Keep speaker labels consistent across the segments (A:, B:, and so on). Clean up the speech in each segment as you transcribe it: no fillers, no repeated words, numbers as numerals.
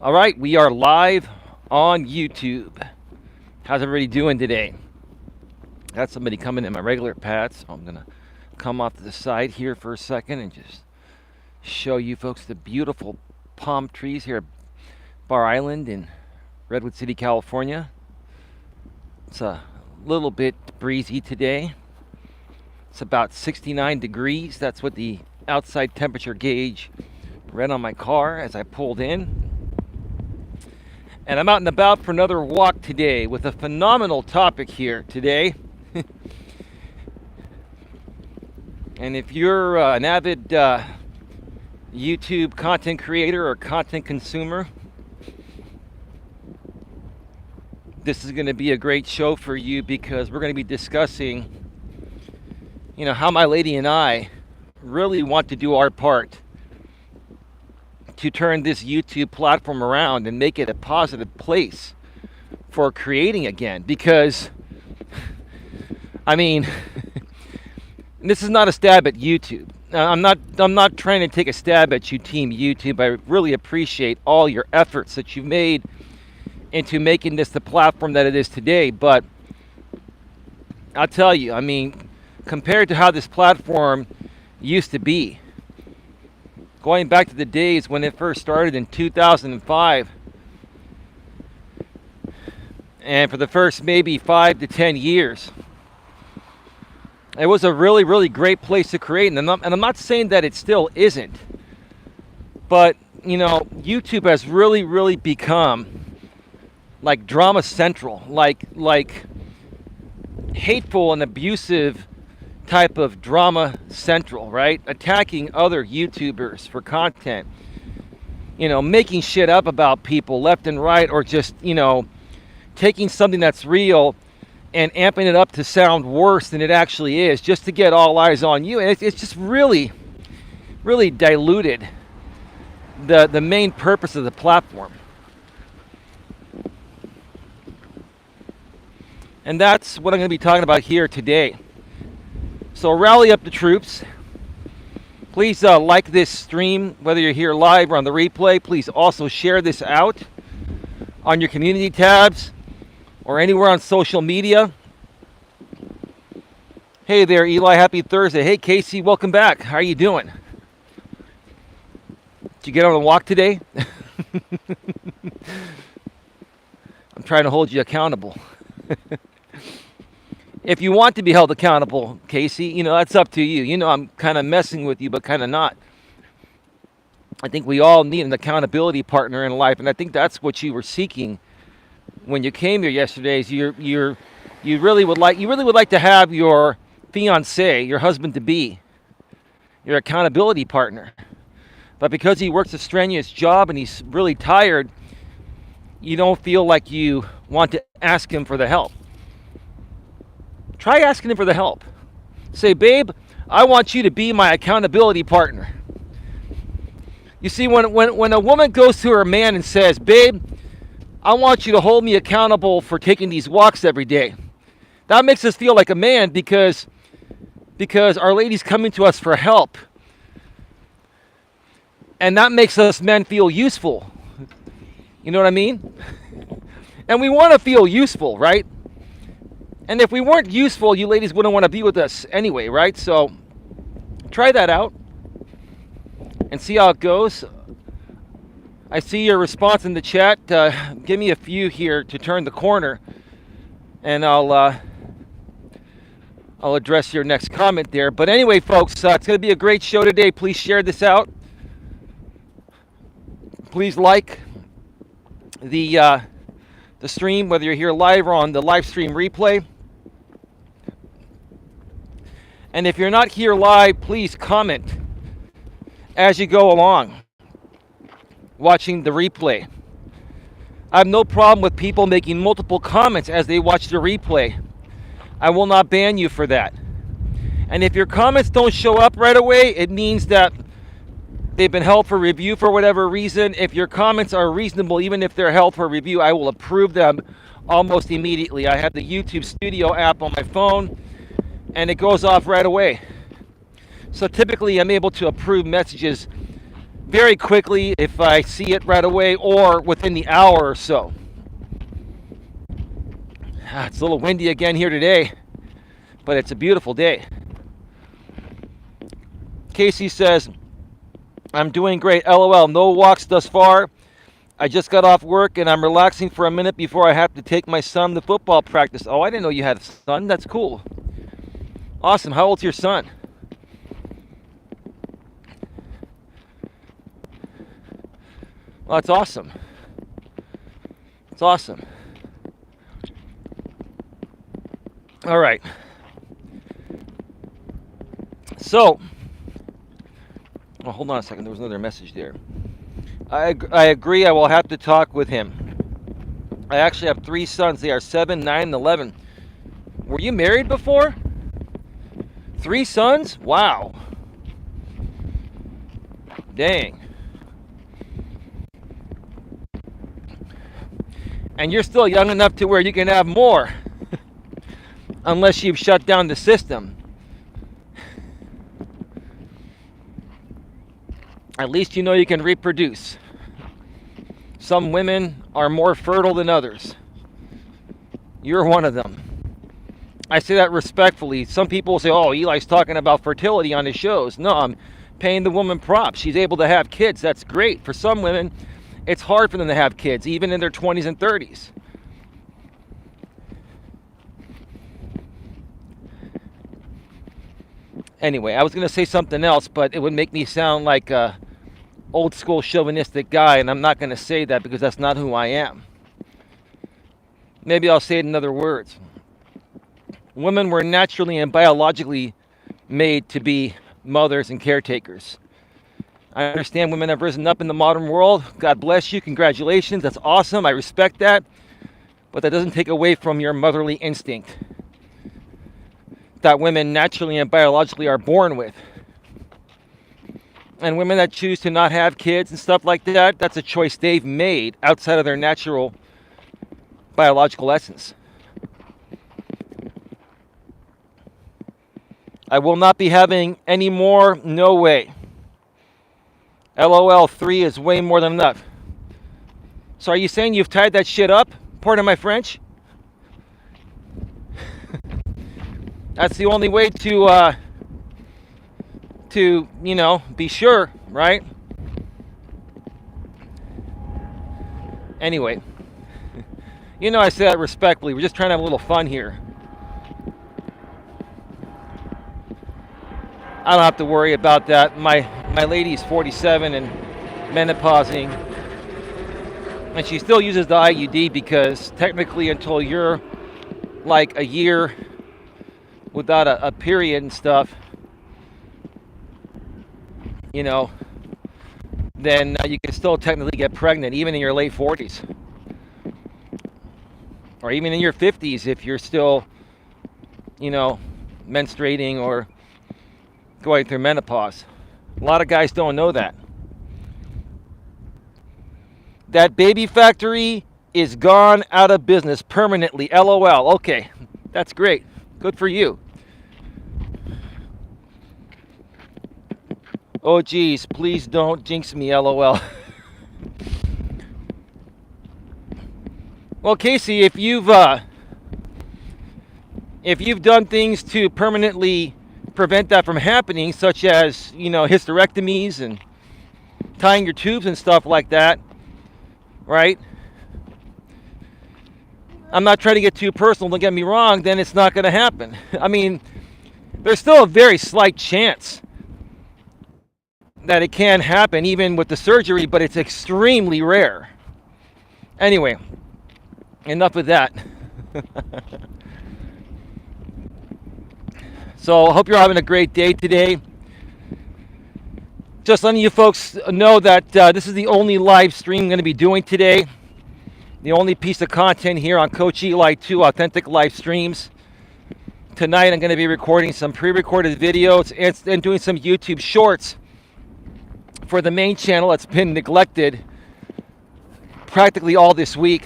A: All right, we are live on YouTube. How's everybody doing today? Got somebody coming in my regular pad, so I'm gonna come off to the side here for a second and just show you folks the beautiful palm trees here at Bar Island in Redwood City, California. It's a little bit breezy today. It's about 69 degrees. That's what the outside temperature gauge read on my car as I pulled in. And I'm out and about for another walk today with a phenomenal topic here today. And if you're an avid YouTube content creator or content consumer, this is going to be a great show for you because we're going to be discussing, how my lady and I really want to do our part to turn this YouTube platform around and make it a positive place for creating again. Because, this is not a stab at YouTube. I'm not trying to take a stab at you, Team YouTube. I really appreciate all your efforts that you've made into making this the platform that it is today. But I'll tell you, compared to how this platform used to be, going back to the days when it first started in 2005, and for the first maybe 5 to 10 years, it was a really, really great place to create. And I'm not saying that it still isn't, but YouTube has really, really become like drama central, like hateful and abusive type of drama central, right? Attacking other YouTubers for content, making shit up about people left and right, or just, taking something that's real and amping it up to sound worse than it actually is, just to get all eyes on you. And it's just really, really diluted the main purpose of the platform. And that's what I'm going to be talking about here today. So rally up the troops. Please like this stream, whether you're here live or on the replay. Please also share this out on your community tabs or anywhere on social media. Hey there, Eli. Happy Thursday. Hey, Casey. Welcome back. How are you doing? Did you get on a walk today? I'm trying to hold you accountable. If you want to be held accountable, Casey, that's up to you. I'm kind of messing with you, but kind of not. I think we all need an accountability partner in life, and I think that's what you were seeking when you came here yesterday. Is you really would like to have your fiance, your husband-to-be, your accountability partner. But because he works a strenuous job and he's really tired, you don't feel like you want to ask him for the help. Try asking him for the help. Say, babe, I want you to be my accountability partner. You see, when a woman goes to her man and says, babe, I want you to hold me accountable for taking these walks every day, that makes us feel like a man because our lady's coming to us for help. And that makes us men feel useful. You know what I mean? And we want to feel useful, right? And if we weren't useful, you ladies wouldn't want to be with us anyway, right? So try that out and see how it goes. I see your response in the chat. Give me a few here to turn the corner, and I'll address your next comment there. But anyway, folks, it's going to be a great show today. Please share this out. Please like the stream, whether you're here live or on the live stream replay. And if you're not here live, please comment as you go along, watching the replay. I have no problem with people making multiple comments as they watch the replay. I will not ban you for that. And if your comments don't show up right away, it means that they've been held for review for whatever reason. If your comments are reasonable, even if they're held for review, I will approve them almost immediately. I have the YouTube Studio app on my phone, and it goes off right away. So typically I'm able to approve messages very quickly if I see it right away or within the hour or so. It's a little windy again here today, but it's a beautiful day. Casey says, I'm doing great. LOL. No walks thus far. I just got off work and I'm relaxing for a minute before I have to take my son to football practice. Oh, I didn't know you had a son. That's cool. Awesome. How old's your son? Well, that's awesome. It's awesome. All right. So, oh, hold on a second. There was another message there. I agree. I will have to talk with him. I actually have 3 sons. They are 7, 9, and 11. Were you married before? 3 sons? Wow. Dang. And you're still young enough to where you can have more. Unless you've shut down the system. At least you know you can reproduce. Some women are more fertile than others. You're one of them. I say that respectfully. Some people say, oh, Eli's talking about fertility on his shows. No, I'm paying the woman props. She's able to have kids. That's great. For some women, it's hard for them to have kids, even in their 20s and 30s. Anyway, I was going to say something else, but it would make me sound like a old school chauvinistic guy, and I'm not going to say that because that's not who I am. Maybe I'll say it in other words. Women were naturally and biologically made to be mothers and caretakers. I understand women have risen up in the modern world. God bless you. Congratulations. That's awesome. I respect that. But that doesn't take away from your motherly instinct that women naturally and biologically are born with. And women that choose to not have kids and stuff like that, that's a choice they've made outside of their natural biological essence. I will not be having any more. No way. LOL, 3 is way more than enough. So are you saying you've tied that shit up? Pardon my French? That's the only way to be sure, right? Anyway, I say that respectfully. We're just trying to have a little fun here. I don't have to worry about that. My lady's 47 and menopausing, and she still uses the IUD because technically until you're like a year without a period and stuff, then you can still technically get pregnant even in your late 40s or even in your 50s if you're still menstruating or going through menopause. A lot of guys don't know that. That baby factory is gone out of business permanently. LOL. Okay, that's great. Good for you. Oh geez, please don't jinx me. LOL. Well, Casey, if you've done things to permanently prevent that from happening, such as hysterectomies and tying your tubes and stuff like that, right? I'm not trying to get too personal, don't get me wrong, then it's not going to happen. I mean, there's still a very slight chance that it can happen even with the surgery, but it's extremely rare. Anyway, enough of that. So I hope you're having a great day today. Just letting you folks know that this is the only live stream I'm going to be doing today. The only piece of content here on Coach Eli 2 Authentic Live Streams. Tonight I'm going to be recording some pre-recorded videos and doing some YouTube shorts for the main channel that's been neglected practically all this week.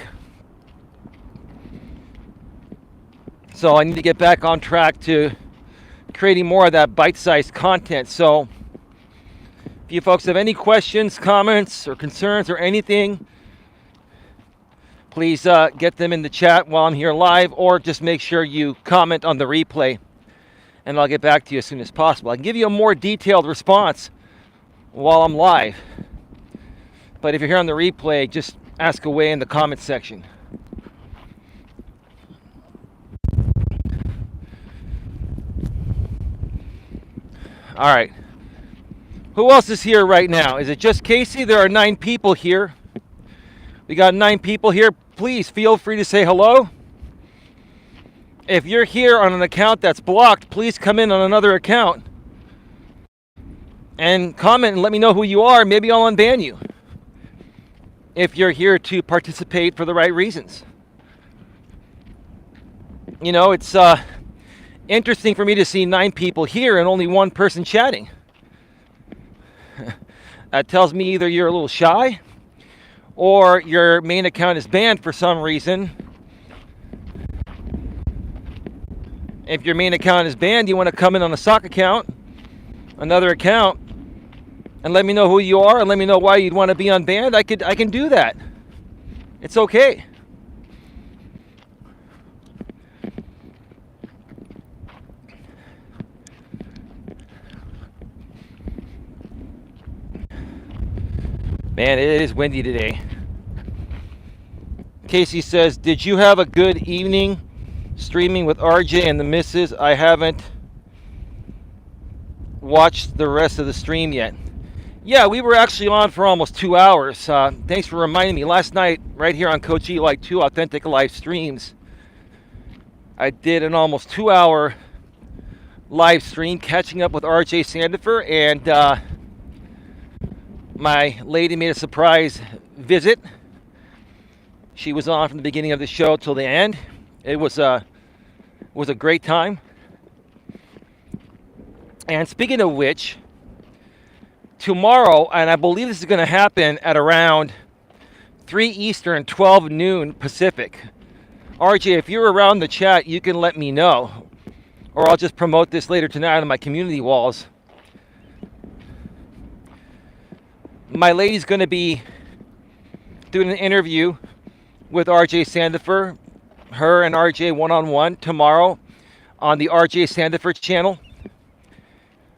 A: So I need to get back on track to creating more of that bite-sized content. So if you folks have any questions, comments, or concerns, or anything, please get them in the chat while I'm here live, or just make sure you comment on the replay, and I'll get back to you as soon as possible. I can give you a more detailed response while I'm live, but if you're here on the replay, just ask away in the comment section. All right. Who else is here right now? Is it just Casey? There are 9 people here. We got 9 people here. Please feel free to say hello. If you're here on an account that's blocked, please come in on another account and comment and let me know who you are. Maybe I'll unban you if you're here to participate for the right reasons. You know, it's interesting for me to see 9 people here and only 1 person chatting. That tells me either you're a little shy or your main account is banned for some reason. If your main account is banned, you want to come in on a sock account, another account, and let me know who you are and let me know why you'd want to be unbanned. I can do that. It's okay. Man, it is windy today. Casey says, did you have a good evening streaming with RJ and the missus? I haven't watched the rest of the stream yet. Yeah, we were actually on for almost 2 hours. Thanks for reminding me. Last night, right here on Coach Eli 2 Authentic Live Streams, I did an almost 2-hour live stream catching up with RJ Sandifer, and my lady made a surprise visit. She was on from the beginning of the show till the end. It was a great time. And speaking of which, tomorrow, and I believe this is going to happen at around 3 Eastern, 12 noon Pacific. RJ, if you're around the chat, you can let me know, or I'll just promote this later tonight on my community walls. My lady's going to be doing an interview with RJ Sandifer, her and RJ one-on-one tomorrow on the RJ Sandifer channel.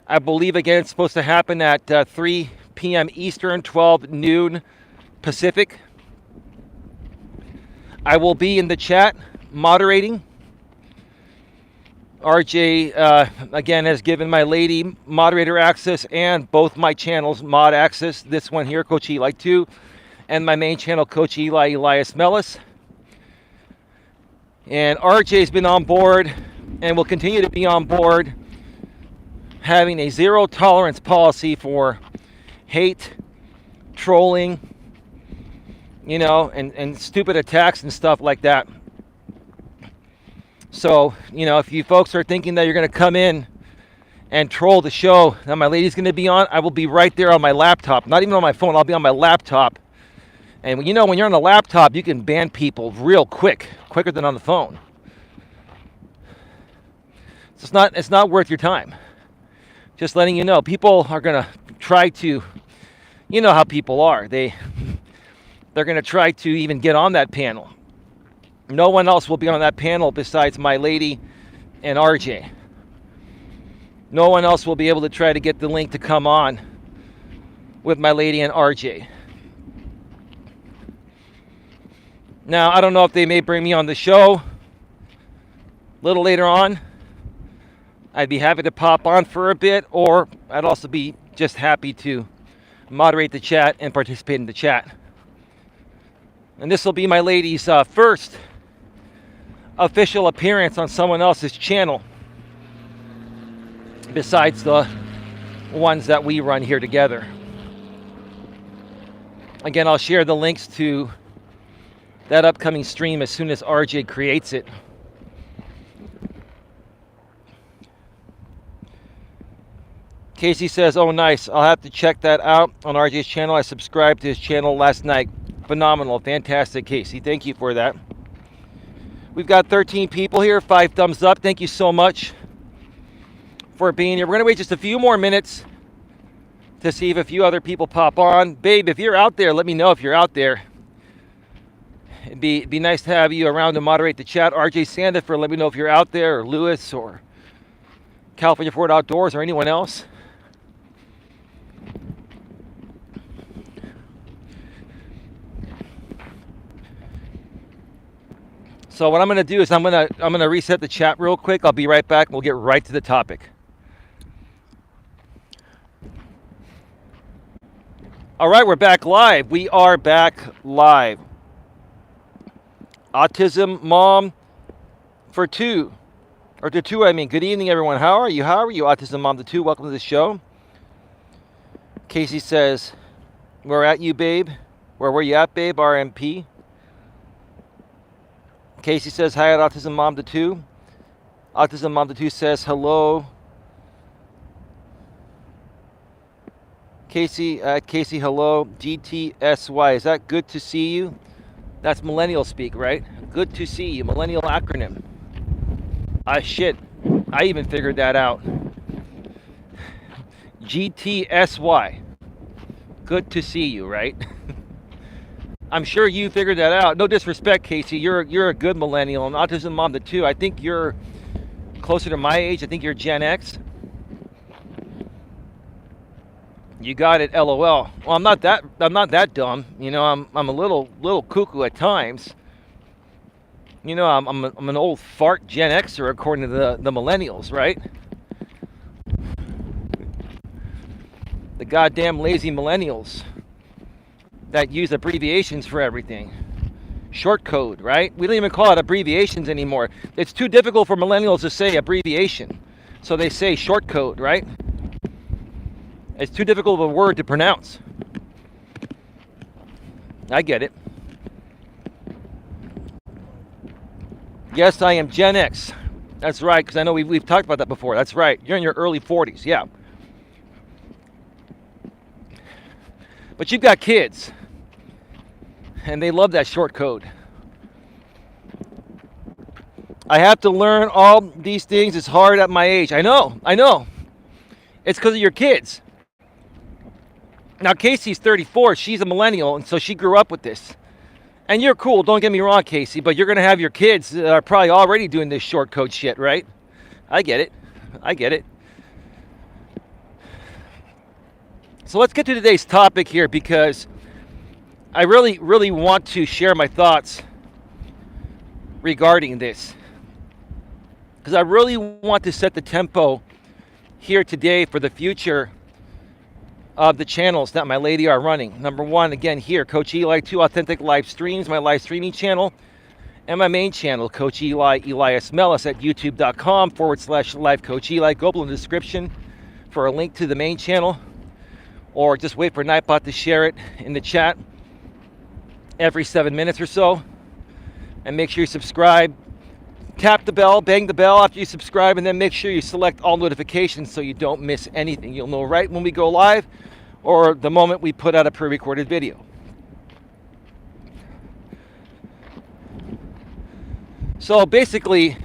A: I believe, again, it's supposed to happen at 3 p.m. Eastern, 12 noon Pacific. I will be in the chat moderating. RJ, again, has given my lady moderator access and both my channels mod access. This one here, Coach Eli 2, and my main channel, Coach Eli, Elias Melas. And RJ's been on board and will continue to be on board, having a zero tolerance policy for hate, trolling, you know, and stupid attacks and stuff like that. So, you know, if you folks are thinking that you're going to come in and troll the show that my lady's going to be on, I will be right there on my laptop. Not even on my phone, I'll be on my laptop. And you know, when you're on a laptop, you can ban people real quick, quicker than on the phone. So it's not worth your time. Just letting you know, people are going to try to, you know how people are. They're going to try to even get on that panel. No one else will be on that panel besides my lady and RJ. No one else will be able to try to get the link to come on with my lady and RJ. Now, I don't know if they may bring me on the show a little later on. I'd be happy to pop on for a bit, or I'd also be just happy to moderate the chat and participate in the chat. And this will be my lady's first official appearance on someone else's channel besides the ones that we run here together. Again, I'll share the links to that upcoming stream as soon as RJ creates it. Casey says, oh nice, I'll have to check that out on RJ's channel. I subscribed to his channel last night. Phenomenal, fantastic, Casey. Thank you for that. We've got 13 people here, 5 thumbs up. Thank you so much for being here. We're going to wait just a few more minutes to see if a few other people pop on. Babe, if you're out there, let me know if you're out there. It'd be nice to have you around to moderate the chat. RJ Sandifer, let me know if you're out there, or Lewis, or California Ford Outdoors, or anyone else. So what I'm going to do is I'm going to reset the chat real quick. I'll be right back. We'll get right to the topic. All right, we're back live. We are back live. Autism Mom for two. Or to two, I mean. Good evening, everyone. How are you? Autism Mom to two. Welcome to the show. Casey says, where at you, babe? Where were you at, babe? RMP. Casey says, hi at Autism Mom to two. Autism Mom to two says, hello. Casey, hello. GTSY. Is that good to see you? That's millennial speak, right? Good to see you. Millennial acronym. Shit. I even figured that out. GTSY. Good to see you, right? I'm sure you figured that out. No disrespect, Casey. You're a good millennial. And Autism Mom to two. I think you're closer to my age. I think you're Gen X. You got it, LOL. Well, I'm not that dumb. You know, I'm a little cuckoo at times. You know, I'm an old fart Gen Xer according to the millennials, right? The goddamn lazy millennials that use abbreviations for everything. Short code, right? We don't even call it abbreviations anymore. It's too difficult for millennials to say abbreviation. So they say short code, right? It's too difficult of a word to pronounce. I get it. Yes, I am Gen X. That's right, because I know we've talked about that before. That's right. You're in your early 40s, yeah. But you've got kids, and they love that short code. I have to learn all these things. It's hard at my age. I know. It's because of your kids. Now, Casey's 34. She's a millennial, and so she grew up with this. And you're cool. Don't get me wrong, Casey, but you're going to have your kids that are probably already doing this short code shit, right? I get it. So let's get to today's topic here, because I really, really want to share my thoughts regarding this. Because I really want to set the tempo here today for the future of the channels that my lady are running. Number one, again, here, Coach Eli, 2 authentic live streams, my live streaming channel, and my main channel, Coach Eli, Elias Melas, at youtube.com/live Coach Eli. Go below in the description for a link to the main channel, or just wait for Nightbot to share it in the chat every 7 minutes or so. And make sure you subscribe. Tap the bell, bang the bell after you subscribe, and then make sure you select all notifications so you don't miss anything. You'll know right when we go live or the moment we put out a pre-recorded video. So basically,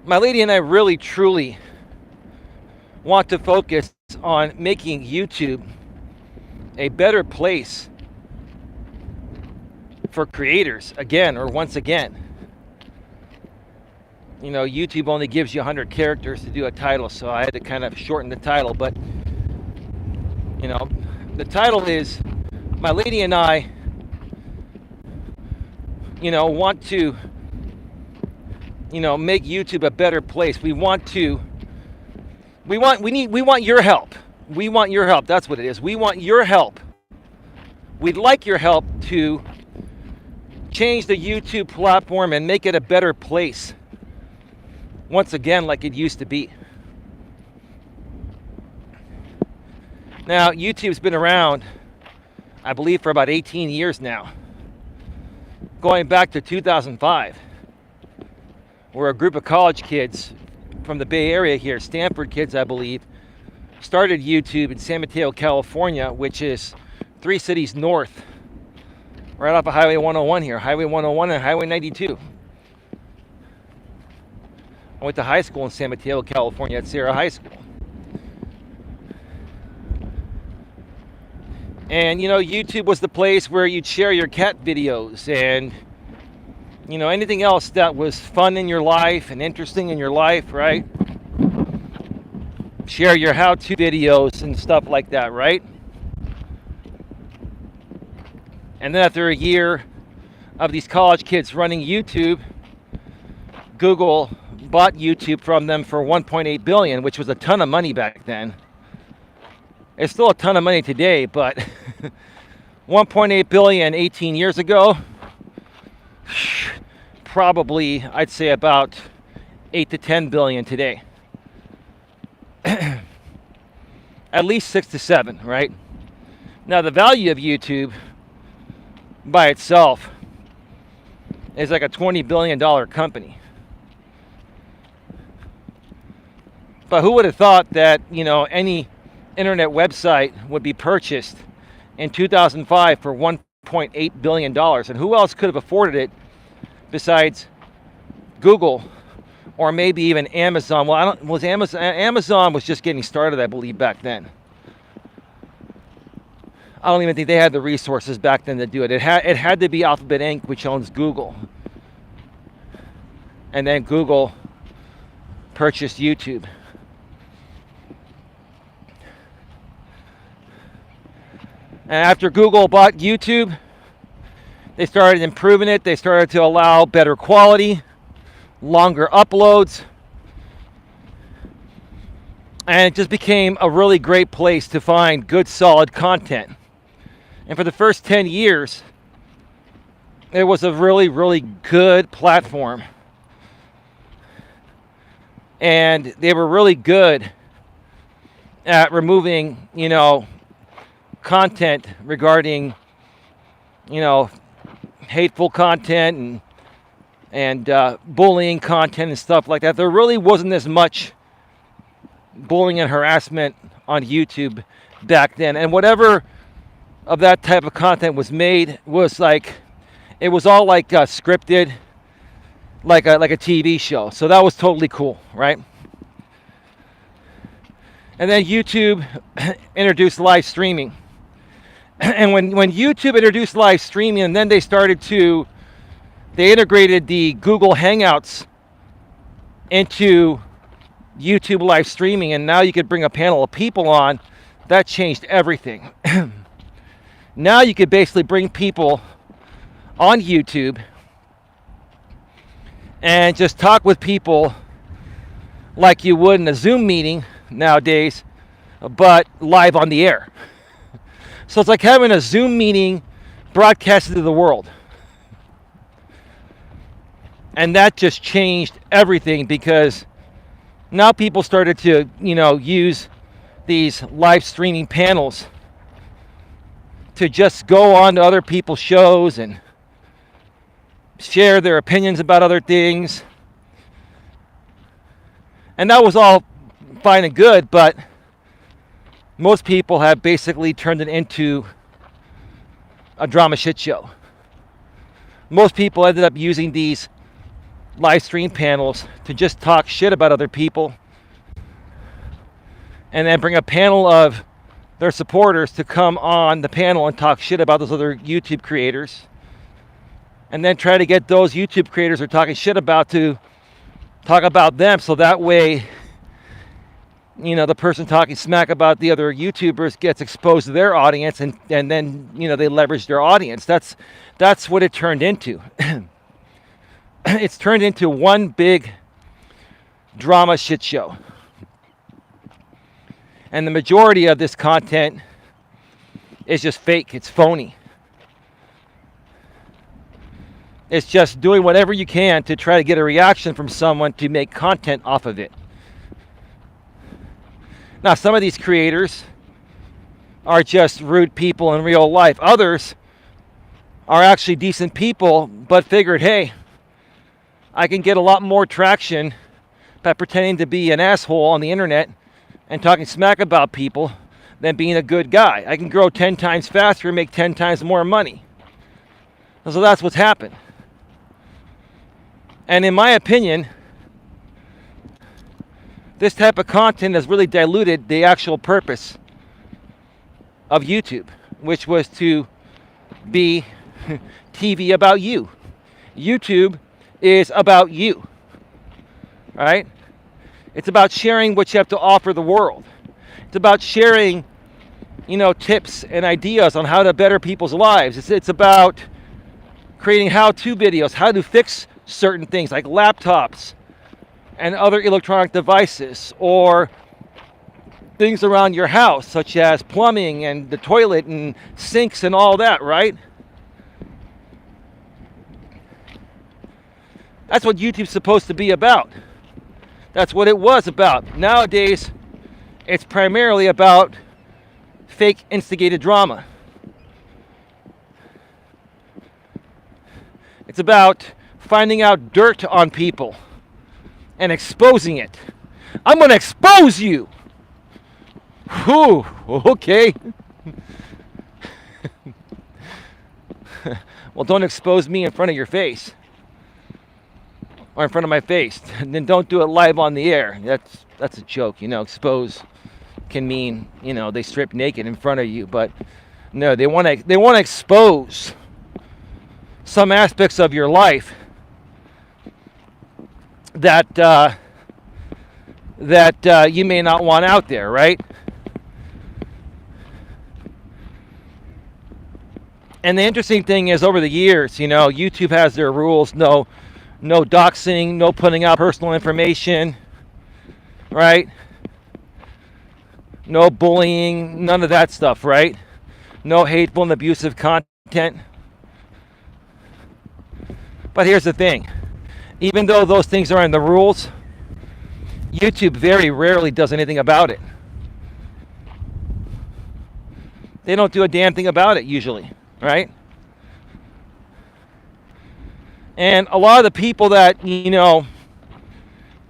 A: my lady and I really, truly want to focus on making YouTube a better place for creators again, or once again. You know, YouTube only gives you 100 characters to do a title, so I had to kind of shorten the title. But you know, the title is, my lady and I, you know, want to, you know, make YouTube a better place. We want your help. We want your help. That's what it is. We want your help. We'd like your help to change the YouTube platform and make it a better place once again, like it used to be. Now, YouTube's been around, I believe, for about 18 years now, going back to 2005, where a group of college kids from the Bay Area here, Stanford kids, I believe, started YouTube in San Mateo, California, which is 3 cities north, right off of Highway 101 here, Highway 101 and Highway 92. I went to high school in San Mateo, California, at Sierra High School. And, YouTube was the place where you'd share your cat videos and, anything else that was fun in your life and interesting in your life, right? Share your how-to videos and stuff like that, right? And then after a year of these college kids running YouTube, Google bought YouTube from them for $1.8 billion, which was a ton of money back then. It's still a ton of money today, but $1.8 billion 18 years ago, probably I'd say about 8 to 10 billion today. At least 6 to 7, right? Now the value of YouTube by itself is like a $20 billion company. But who would have thought that, any internet website would be purchased in 2005 for $1.8 billion? And who else could have afforded it besides Google or maybe even Amazon? Well, Amazon was just getting started, I believe, back then. I don't even think they had the resources back then to do it. It had to be Alphabet Inc., which owns Google. And then Google purchased YouTube. And after Google bought YouTube, they started improving it. They started to allow better quality, longer uploads. And it just became a really great place to find good, solid content. And for the first 10 years, it was a really, really good platform. And they were really good at removing, content regarding, hateful content and bullying content and stuff like that. There really wasn't as much bullying and harassment on YouTube back then. And whatever of that type of content was made was it was all scripted, like a TV show. So that was totally cool, right? And then YouTube introduced live streaming. And when YouTube introduced live streaming, and then they integrated the Google Hangouts into YouTube live streaming, and now you could bring a panel of people on. That changed everything. Now you could basically bring people on YouTube and just talk with people like you would in a Zoom meeting nowadays, but live on the air. So it's like having a Zoom meeting broadcasted to the world. And that just changed everything, because now people started to, use these live streaming panels to just go on to other people's shows and share their opinions about other things. And that was all fine and good, but most people have basically turned it into a drama shit show. Most people ended up using these live stream panels to just talk shit about other people, and then bring a panel of their supporters to come on the panel and talk shit about those other YouTube creators, and then try to get those YouTube creators they're talking shit about to talk about them, so that way, the person talking smack about the other YouTubers gets exposed to their audience, and then they leverage their audience. That's what it turned into. It's turned into one big drama shit show. And the majority of this content is just fake. It's phony. It's just doing whatever you can to try to get a reaction from someone to make content off of it. Now, some of these creators are just rude people in real life. Others are actually decent people, but figured, hey, I can get a lot more traction by pretending to be an asshole on the internet and talking smack about people than being a good guy. I can grow 10 times faster and make 10 times more money. So that's what's happened. And in my opinion, this type of content has really diluted the actual purpose of YouTube. which was to be TV about you. YouTube is about you, right? It's about sharing what you have to offer the world. It's about sharing, tips and ideas on how to better people's lives. It's about creating how-to videos, how to fix certain things like laptops and other electronic devices, or things around your house, such as plumbing and the toilet and sinks and all that, right? That's what YouTube's supposed to be about. That's what it was about. Nowadays, it's primarily about fake instigated drama. It's about finding out dirt on people and exposing it. I'm going to expose you. Whew, okay. Well, don't expose me in front of your face. Or in front of my face. And then don't do it live on the air. That's a joke, expose can mean, they strip naked in front of you, but no, they want to expose some aspects of your life that you may not want out there, right? And the interesting thing is, over the years, YouTube has their rules. No doxing, no putting out personal information, right? No bullying, none of that stuff, right? No hateful and abusive content. But here's the thing. Even though those things are in the rules, YouTube very rarely does anything about it. They don't do a damn thing about it usually, right? And a lot of the people that,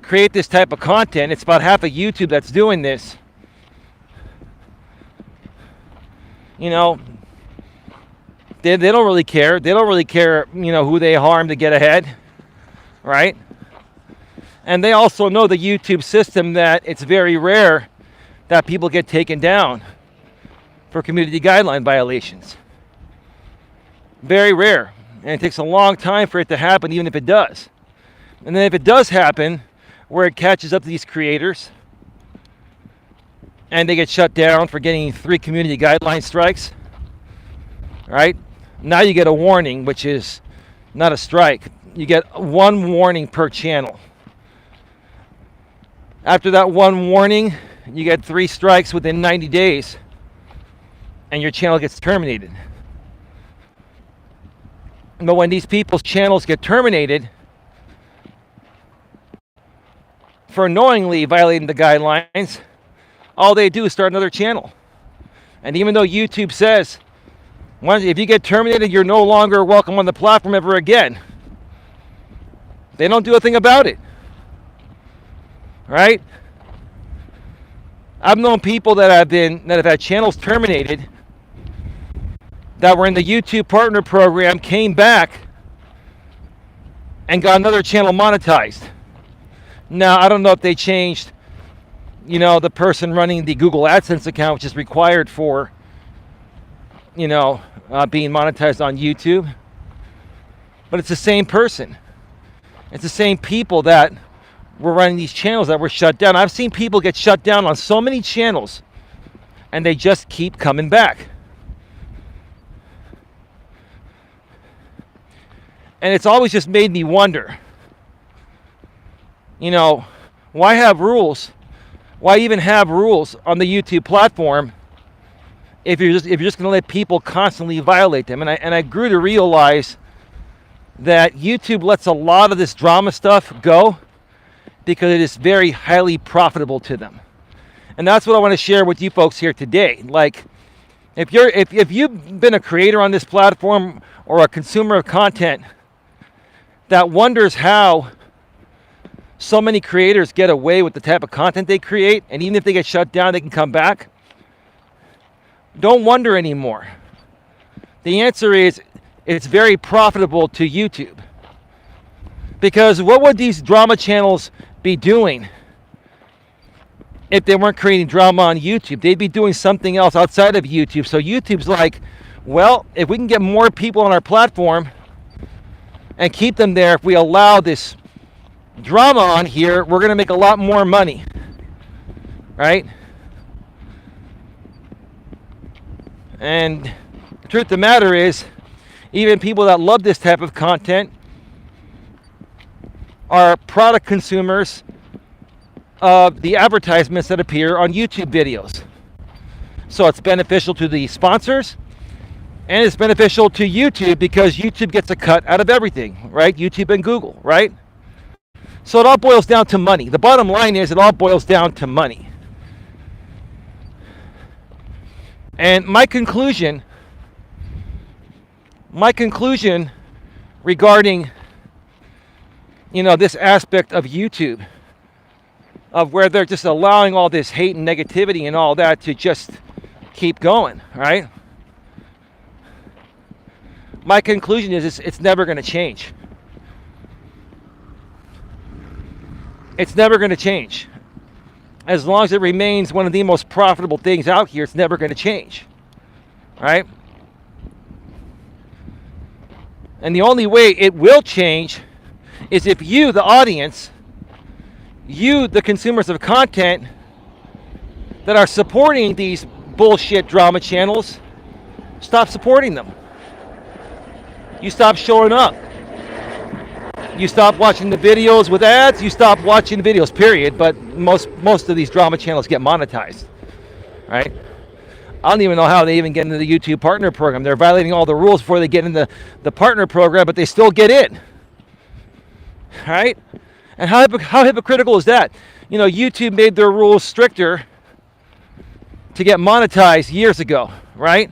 A: create this type of content, it's about half of YouTube that's doing this. They don't really care. They don't really care, who they harm to get ahead, right? And they also know the YouTube system, that it's very rare that people get taken down for community guideline violations. Very rare. And it takes a long time for it to happen, even if it does. And then if it does happen, where it catches up to these creators, and they get shut down for getting 3 community guideline strikes, right? Now you get a warning, which is not a strike. You get 1 warning per channel. After that 1 warning, you get 3 strikes within 90 days, and your channel gets terminated. But when these people's channels get terminated for knowingly violating the guidelines, all they do is start another channel. And even though YouTube says, if you get terminated, you're no longer welcome on the platform ever again, they don't do a thing about it. Right? I've known people that have had channels terminated, that were in the YouTube Partner Program, came back and got another channel monetized. Now, I don't know if they changed, the person running the Google AdSense account, which is required for, being monetized on YouTube. But it's the same person. It's the same people that were running these channels that were shut down. I've seen people get shut down on so many channels, and they just keep coming back. And it's always just made me wonder, why have rules? Why even have rules on the YouTube platform if you're just going to let people constantly violate them? And I grew to realize that YouTube lets a lot of this drama stuff go because it is very highly profitable to them. And that's what I want to share with you folks here today. Like, if you've been a creator on this platform or a consumer of content that wonders how so many creators get away with the type of content they create, and even if they get shut down, they can come back, don't wonder anymore. The answer is, it's very profitable to YouTube. Because what would these drama channels be doing if they weren't creating drama on YouTube. They'd be doing something else outside of YouTube. So YouTube's like, well, if we can get more people on our platform and keep them there, if we allow this drama on here, we're going to make a lot more money, right? And the truth of the matter is, even people that love this type of content are product consumers of the advertisements that appear on YouTube videos. So it's beneficial to the sponsors, and it's beneficial to YouTube because YouTube gets a cut out of everything, right? YouTube and Google, right? So it all boils down to money. The bottom line is it all boils down to money. And my conclusion regarding, this aspect of YouTube, of where they're just allowing all this hate and negativity and all that to just keep going, right? My conclusion is it's never going to change. It's never going to change. As long as it remains one of the most profitable things out here, it's never going to change, right? And the only way it will change is if you, the audience, you, the consumers of content that are supporting these bullshit drama channels, stop supporting them. You stop showing up. You stop watching the videos with ads. You stop watching the videos, period. But most of these drama channels get monetized, right? I don't even know how they even get into the YouTube partner program. They're violating all the rules before they get in the partner program, but they still get in, right? And how hypocritical is that? YouTube made their rules stricter to get monetized years ago, right?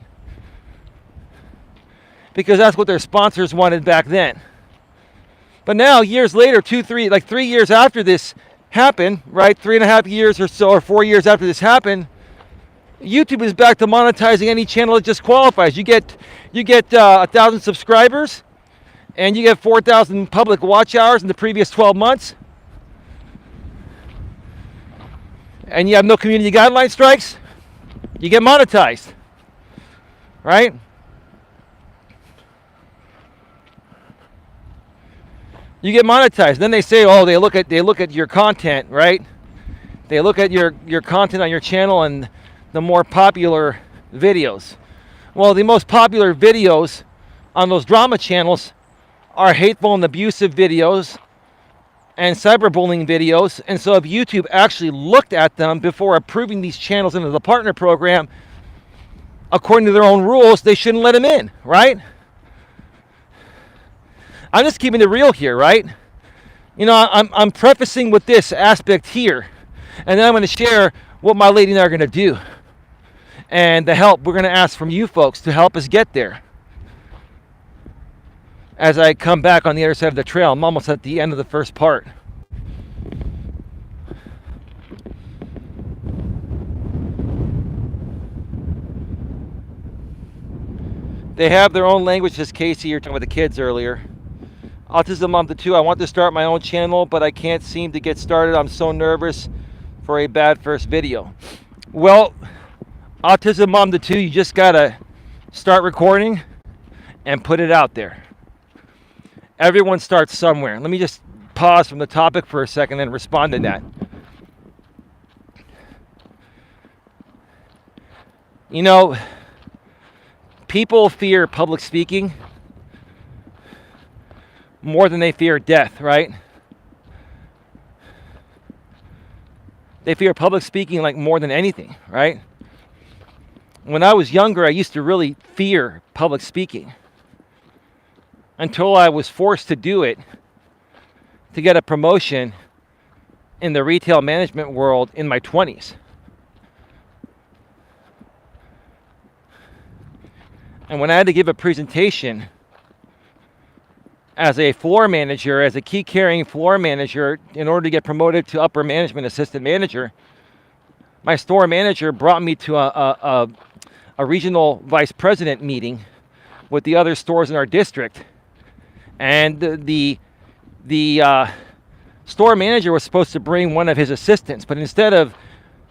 A: Because that's what their sponsors wanted back then. But now, years later, 3 years after this happened, right? 3.5 years or so, or 4 years after this happened, YouTube is back to monetizing any channel that just qualifies. You get 1,000 subscribers, and you get 4,000 public watch hours in the previous 12 months, and you have no community guideline strikes, you get monetized, right? You get monetized. Then they say, oh, they look at your content, right? They look at your content on your channel and the more popular videos. Well, the most popular videos on those drama channels are hateful and abusive videos and cyberbullying videos. And so if YouTube actually looked at them before approving these channels into the partner program, according to their own rules, they shouldn't let them in, right? I'm just keeping it real here, right? I'm prefacing with this aspect here, and then I'm going to share what my lady and I are going to do, and the help we're going to ask from you folks to help us get there. As I come back on the other side of the trail, I'm almost at the end of the first part. They have their own language, as Casey, you were talking about the kids earlier. Autism Mom to 2, I want to start my own channel, but I can't seem to get started. I'm so nervous for a bad first video. Well, Autism Mom to 2, you just got to start recording and put it out there. Everyone starts somewhere. Let me just pause from the topic for a second and respond to that. People fear public speaking more than they fear death, right? They fear public speaking like more than anything, right? When I was younger, I used to really fear public speaking until I was forced to do it to get a promotion in the retail management world in my 20s. And when I had to give a presentation as a floor manager, as a key carrying floor manager, in order to get promoted to upper management assistant manager, my store manager brought me to a regional vice president meeting with the other stores in our district. And the store manager was supposed to bring one of his assistants, but instead of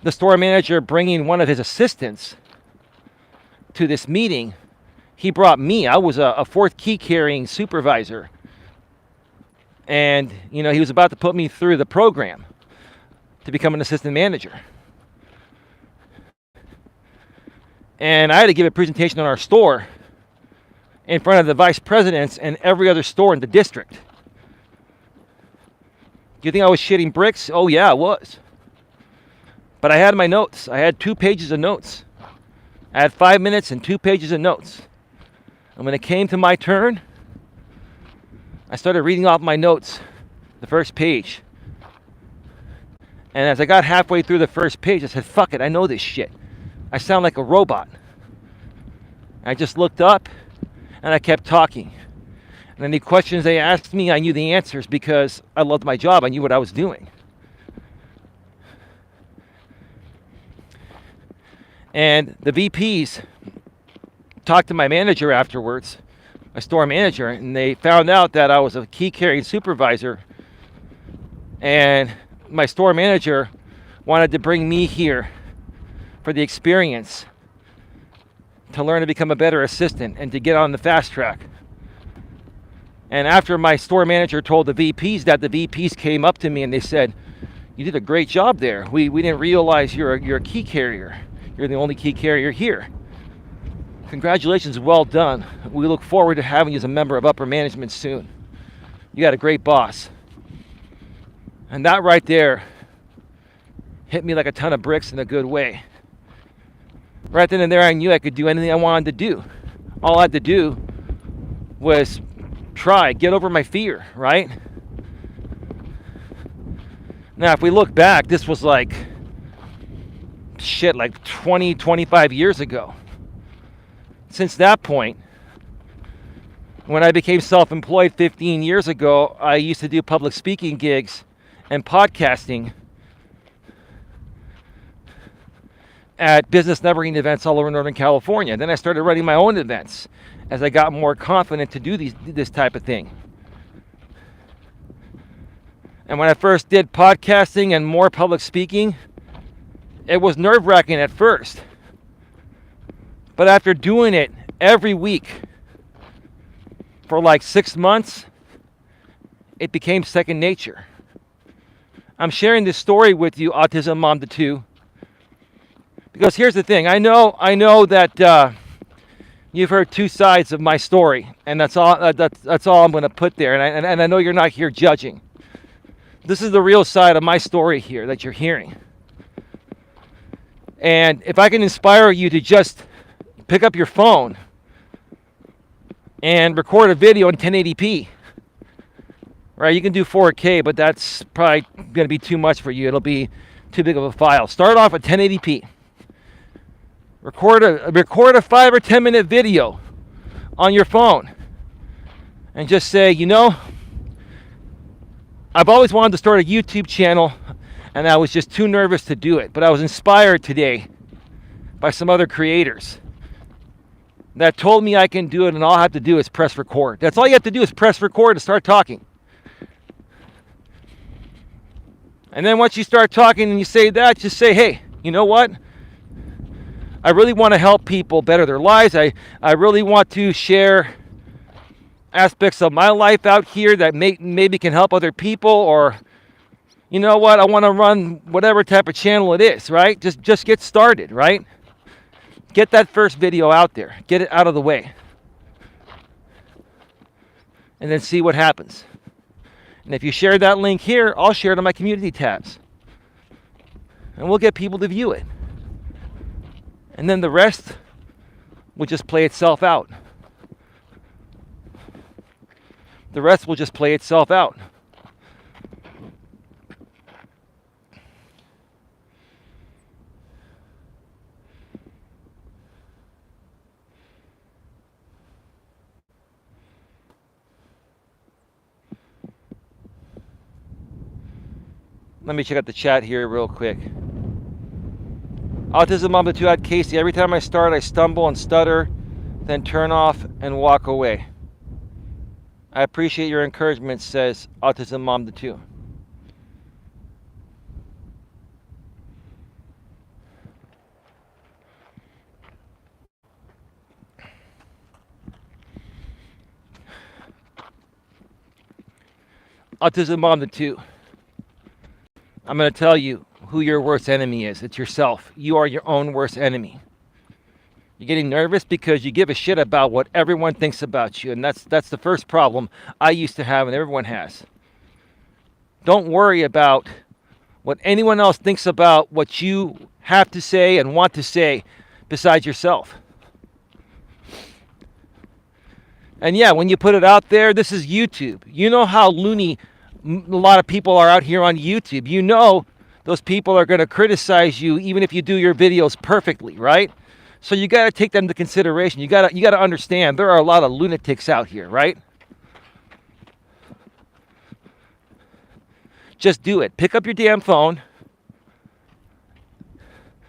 A: the store manager bringing one of his assistants to this meeting, he brought me. I was a fourth key carrying supervisor. And, he was about to put me through the program to become an assistant manager. And I had to give a presentation on our store in front of the vice presidents and every other store in the district. Do you think I was shitting bricks? Oh yeah, I was. But I had my notes. I had 2 pages of notes. I had 5 minutes and 2 pages of notes. And when it came to my turn, I started reading off my notes, the first page. And as I got halfway through the first page, I said, fuck it, I know this shit. I sound like a robot. I just looked up and I kept talking. And any questions they asked me, I knew the answers because I loved my job. I knew what I was doing. And the VPs talked to my manager afterwards, my store manager, and they found out that I was a key carrying supervisor. And my store manager wanted to bring me here for the experience, to learn to become a better assistant and to get on the fast track. And after my store manager told the VPs that, the VPs came up to me and they said, you did a great job there. We didn't realize you're a key carrier. You're the only key carrier here. Congratulations, well done. We look forward to having you as a member of upper management soon. You got a great boss. And that right there hit me like a ton of bricks in a good way. Right then and there, I knew I could do anything I wanted to do. All I had to do was try, get over my fear, right? Now, if we look back, this was like 20, 25 years ago. Since that point, when I became self-employed 15 years ago, I used to do public speaking gigs and podcasting at business networking events all over Northern California. Then I started running my own events as I got more confident to do this type of thing. And when I first did podcasting and more public speaking, it was nerve-wracking at first. But after doing it every week for like 6 months, it became second nature. I'm sharing this story with you, Autism Mom to 2, because here's the thing. I know that you've heard 2 sides of my story, and that's all I'm going to put there. And I know you're not here judging. This is the real side of my story here that you're hearing. And if I can inspire you to just pick up your phone and record a video in 1080p, right? You can do 4K, but that's probably going to be too much for you. It'll be too big of a file. Start off at 1080p. Record a 5 or 10 minute video on your phone and just say, I've always wanted to start a YouTube channel and I was just too nervous to do it. But I was inspired today by some other creators that told me I can do it, and all I have to do is press record. That's all you have to do, is press record and start talking. And then once you start talking and you say that, just say, hey, you know what? I really want to help people better their lives. I really want to share aspects of my life out here that maybe can help other people, or you know what? I want to run whatever type of channel it is, right? Just get started, right? Get that first video out there. Get it out of the way. And then see what happens. And if you share that link here, I'll share it on my community tabs. And we'll get people to view it. And then the rest will just play itself out. The rest will just play itself out. Let me check out the chat here real quick. Autism Mom to 2 at Casey. Every time I start, I stumble and stutter, then turn off and walk away. I appreciate your encouragement, says Autism Mom to 2. Autism Mom the 2. I'm going to tell you who your worst enemy is. It's yourself. You are your own worst enemy. You're getting nervous because you give a shit about what everyone thinks about you. And that's the first problem I used to have and everyone has. Don't worry about what anyone else thinks about what you have to say and want to say besides yourself. And yeah, when you put it out there, this is YouTube. You know how loony a lot of people are out here on YouTube. You know those people are going to criticize you even if you do your videos perfectly, right? So you got to take them into consideration. You got to understand there are a lot of lunatics out here, right? Just do it. Pick up your damn phone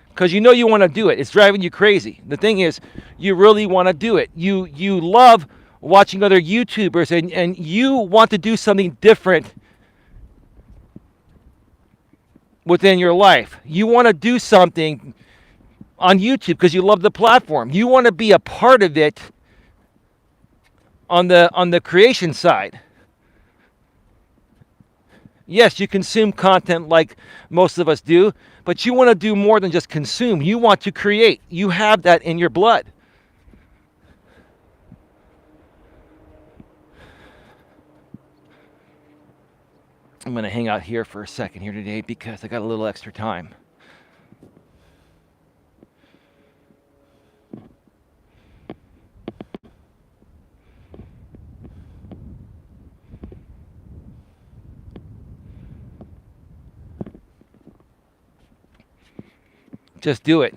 A: because you know you want to do it. It's driving you crazy. The thing is, you really want to do it. You love watching other YouTubers and you want to do something different within your life. You want to do something on YouTube because you love the platform. You want to be a part of it on the creation side. Yes, you consume content like most of us do, but you want to do more than just consume. You want to create. You have that in your blood. I'm going to hang out here for a second here today because I got a little extra time. Just do it.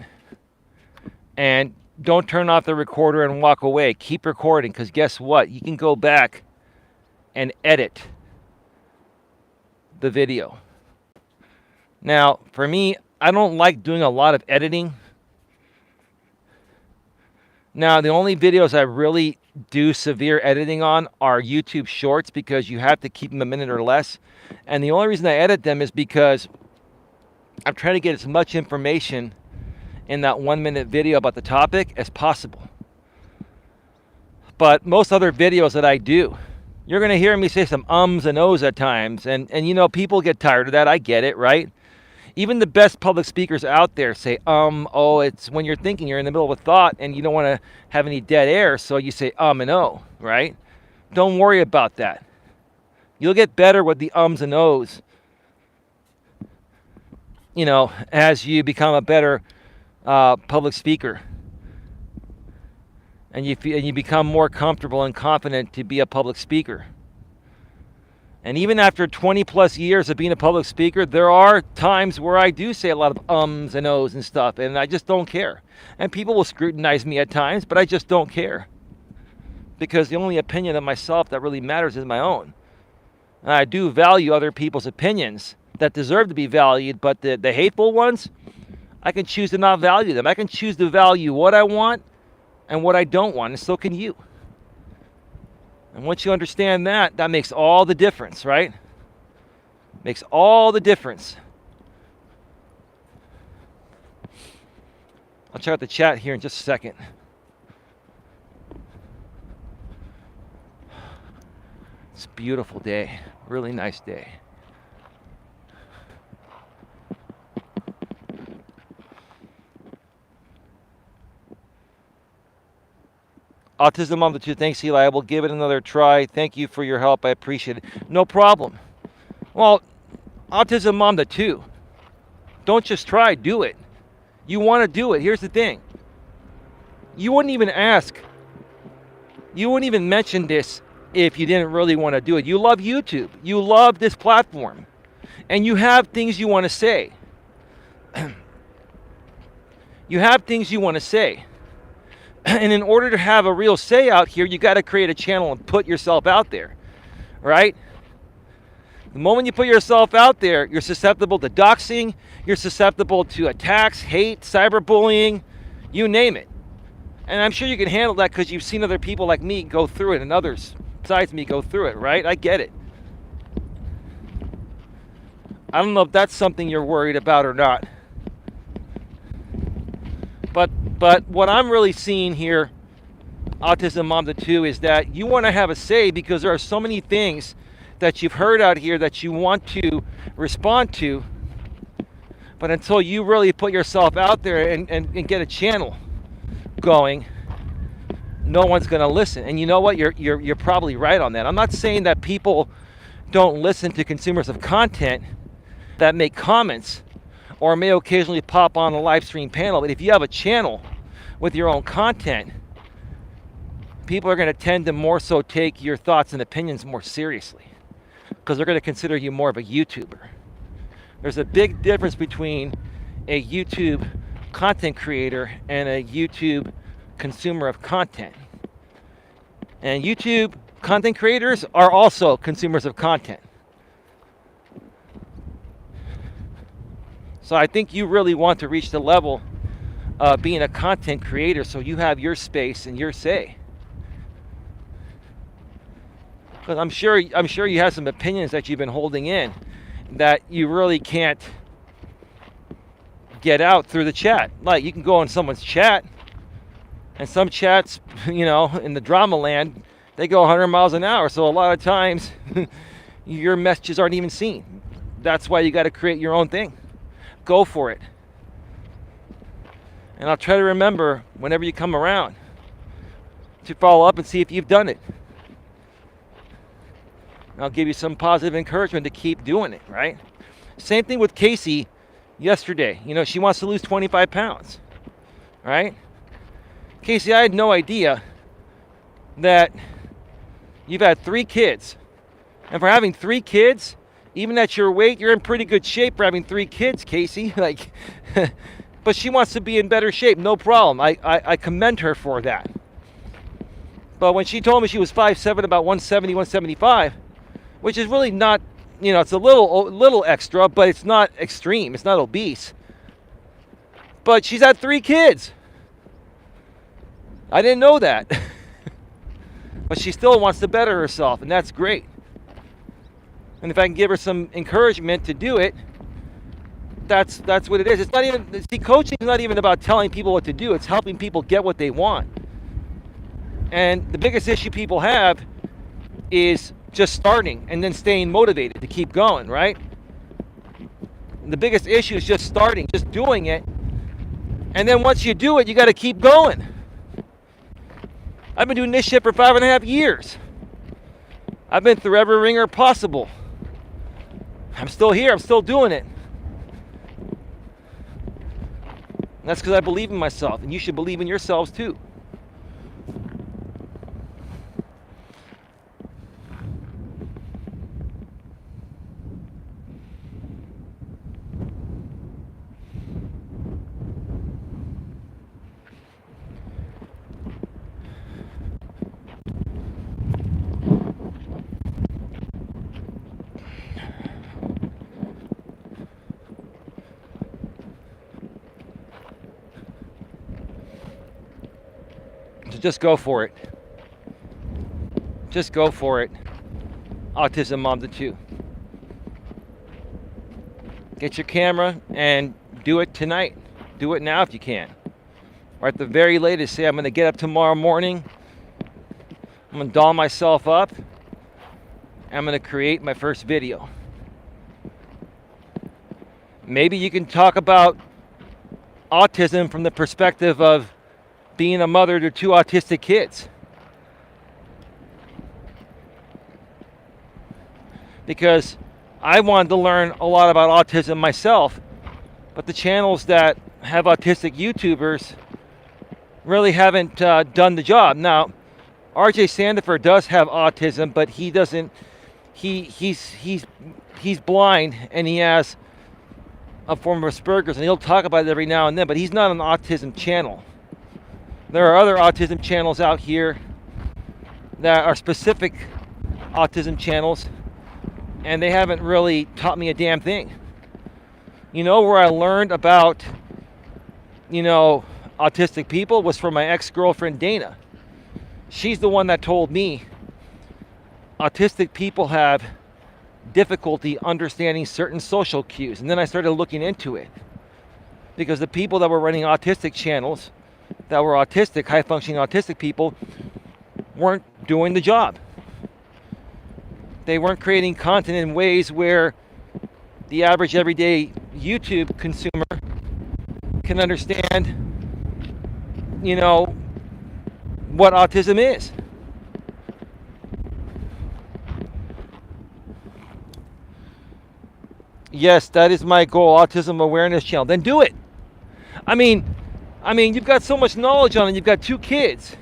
A: And don't turn off the recorder and walk away. Keep recording because guess what? You can go back and edit the video. Now, for me, I don't like doing a lot of editing. Now, the only videos I really do severe editing on are YouTube shorts because you have to keep them a minute or less. And the only reason I edit them is because I'm trying to get as much information in that 1 minute video about the topic as possible. But most other videos that I do, you're going to hear me say some ums and ohs at times. And you know, people get tired of that. I get it, right? Even the best public speakers out there say, oh, it's when you're thinking, you're in the middle of a thought and you don't want to have any dead air. So you say and oh, right? Don't worry about that. You'll get better with the ums and ohs, you know, as you become a better public speaker. And you become more comfortable and confident to be a public speaker. And even after 20 plus years of being a public speaker, there are times where I do say a lot of ums and ohs and stuff, and I just don't care. And people will scrutinize me at times, but I just don't care. Because the only opinion of myself that really matters is my own. And I do value other people's opinions that deserve to be valued, but the hateful ones, I can choose to not value them. I can choose to value what I want and what I don't want, and so can you. And once you understand that, that makes all the difference, right? Makes all the difference. I'll check out the chat here in just a second. It's a beautiful day, really nice day. Autism Mom the 2, thanks Eli. I will give it another try. Thank you for your help. I appreciate it. No problem. Well, Autism Mom the 2, don't just try, do it. You want to do it. Here's the thing. You wouldn't even ask. You wouldn't even mention this if you didn't really want to do it. You love YouTube. You love this platform. And you have things you want to say. You have things you want to say. And in order to have a real say out here, you got to create a channel and put yourself out there, right? The moment you put yourself out there, you're susceptible to doxing, you're susceptible to attacks, hate, cyberbullying, you name it. And I'm sure you can handle that because you've seen other people like me go through it and others besides me go through it, right? I get it. I don't know if that's something you're worried about or not. But what I'm really seeing here, Autism Mom the 2, is that you want to have a say because there are so many things that you've heard out here that you want to respond to. But until you really put yourself out there and get a channel going, no one's going to listen. And you know what? You're probably right on that. I'm not saying that people don't listen to consumers of content that make comments or may occasionally pop on a live stream panel. But if you have a channel with your own content, people are going to tend to more so take your thoughts and opinions more seriously because they're going to consider you more of a YouTuber. There's a big difference between a YouTube content creator and a YouTube consumer of content. And YouTube content creators are also consumers of content. So I think you really want to reach the level of being a content creator so you have your space and your say. Because I'm sure you have some opinions that you've been holding in that you really can't get out through the chat. Like, you can go on someone's chat, and some chats, you know, in the drama land, they go 100 miles an hour. So a lot of times, your messages aren't even seen. That's why you got to create your own thing. Go for it. And I'll try to remember, whenever you come around, to follow up and see if you've done it. I'll give you some positive encouragement to keep doing it, right? Same thing with Casey yesterday. You know, she wants to lose 25 pounds, right? Casey, I had no idea that you've had 3 kids. And for having 3 kids, even at your weight, you're in pretty good shape for having 3 kids, Casey. Like, but she wants to be in better shape, no problem. I commend her for that. But when she told me she was 5'7", about 170, 175, which is really not, you know, it's a little extra, but it's not extreme. It's not obese. But she's had 3 kids. I didn't know that. But she still wants to better herself, and that's great. And if I can give her some encouragement to do it, that's what it is. It's not even, see, coaching is not even about telling people what to do. It's helping people get what they want. And the biggest issue people have is just starting and then staying motivated to keep going, right? And the biggest issue is just starting, just doing it. And then once you do it, you got to keep going. I've been doing this shit for 5.5 years. I've been through every ringer possible. I'm still here. I'm still doing it. And that's because I believe in myself, and you should believe in yourselves too. So just go for it. Just go for it. Autism Mom to 2. Get your camera and do it tonight. Do it now if you can. Or at the very latest, say I'm going to get up tomorrow morning. I'm going to doll myself up. I'm going to create my first video. Maybe you can talk about autism from the perspective of being a mother to 2 autistic kids. Because I wanted to learn a lot about autism myself, but the channels that have autistic YouTubers really haven't done the job. Now, RJ Sandiford does have autism, but he doesn't. He's blind, and he has a form of Asperger's, and he'll talk about it every now and then. But he's not an autism channel. There are other autism channels out here that are specific autism channels, and they haven't really taught me a damn thing. You know, where I learned about, you know, autistic people was from my ex-girlfriend Dana. She's the one that told me autistic people have difficulty understanding certain social cues. And then I started looking into it, because the people that were running autistic channels, that were autistic, high-functioning autistic people, weren't doing the job. They weren't creating content in ways where the average everyday YouTube consumer can understand, what autism is. Yes, that is my goal, Autism Awareness Channel. Then do it. I mean, you've got so much knowledge on it. You've got 2 kids.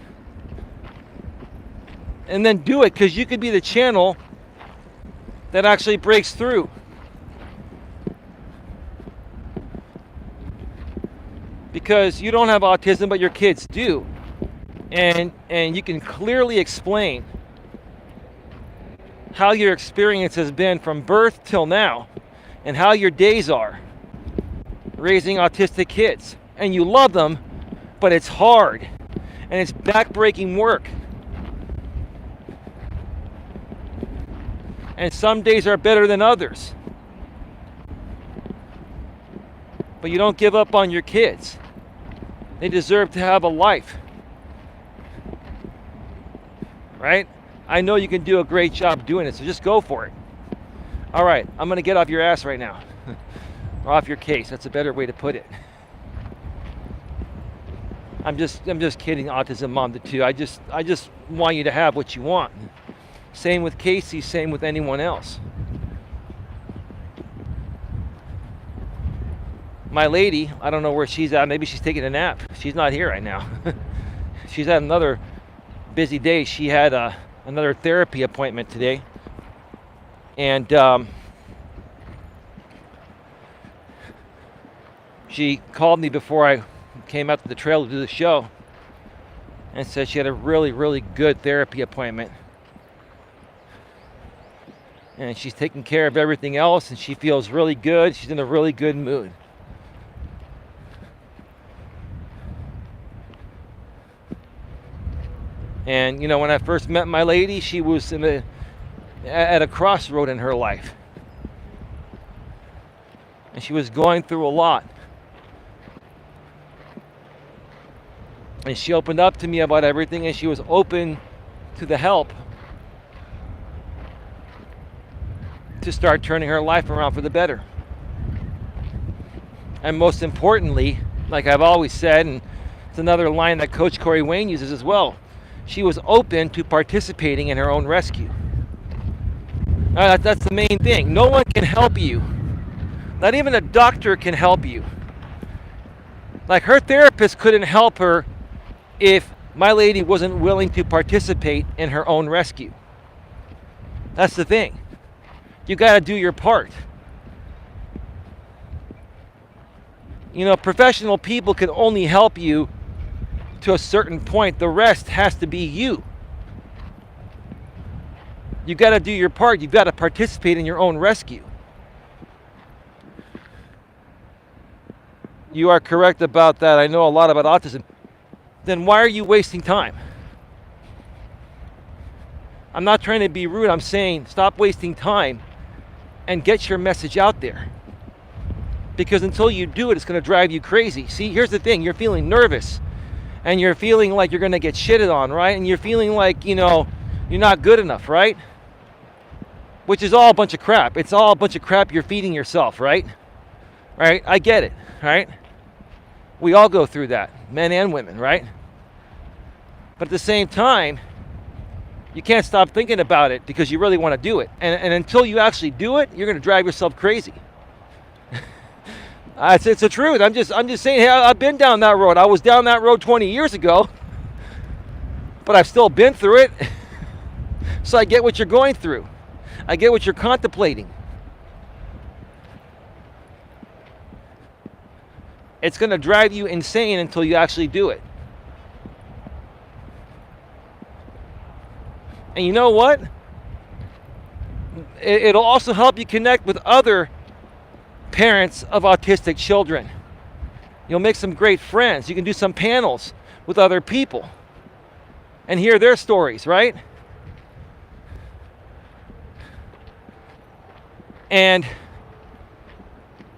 A: And then do it, because you could be the channel that actually breaks through. Because you don't have autism, but your kids do. And you can clearly explain how your experience has been from birth till now, and how your days are raising autistic kids. And you love them, but it's hard, and it's back-breaking work. And some days are better than others. But you don't give up on your kids. They deserve to have a life. Right? I know you can do a great job doing it, so just go for it. All right, I'm going to get off your ass right now. Or off your case. That's a better way to put it. I'm just kidding, Autism Mom, the 2. I just want you to have what you want. Same with Casey, same with anyone else. My lady, I don't know where she's at. Maybe she's taking a nap. She's not here right now. She's had another busy day. She had another therapy appointment today. And she called me before I came out to the trail to do the show and said she had a really, really good therapy appointment. And she's taking care of everything else, and she feels really good. She's in a really good mood. And when I first met my lady, she was at a crossroad in her life. And she was going through a lot. And she opened up to me about everything, and she was open to the help to start turning her life around for the better. And most importantly, like I've always said, and it's another line that Coach Corey Wayne uses as well, she was open to participating in her own rescue. That's the main thing. No one can help you. Not even a doctor can help you. Like, her therapist couldn't help her if my lady wasn't willing to participate in her own rescue. That's the thing. You got to do your part. Professional people can only help you to a certain point. The rest has to be you. You got to do your part. You've got to participate in your own rescue. You are correct about that. I know a lot about autism. Then why are you wasting time? I'm not trying to be rude. I'm saying stop wasting time and get your message out there. Because until you do it, it's going to drive you crazy. See, here's the thing. You're feeling nervous. And you're feeling like you're going to get shitted on, right? And you're feeling like, you're not good enough, right? Which is all a bunch of crap. It's all a bunch of crap you're feeding yourself, right? Right? I get it, right? We all go through that, men and women, right? But at the same time, you can't stop thinking about it because you really want to do it. And until you actually do it, you're going to drive yourself crazy. It's the truth. I'm just saying, hey, I've been down that road. I was down that road 20 years ago, but I've still been through it. So I get what you're going through. I get what you're contemplating. It's going to drive you insane until you actually do it. And you know what? It'll also help you connect with other parents of autistic children. You'll make some great friends. You can do some panels with other people and hear their stories, right? And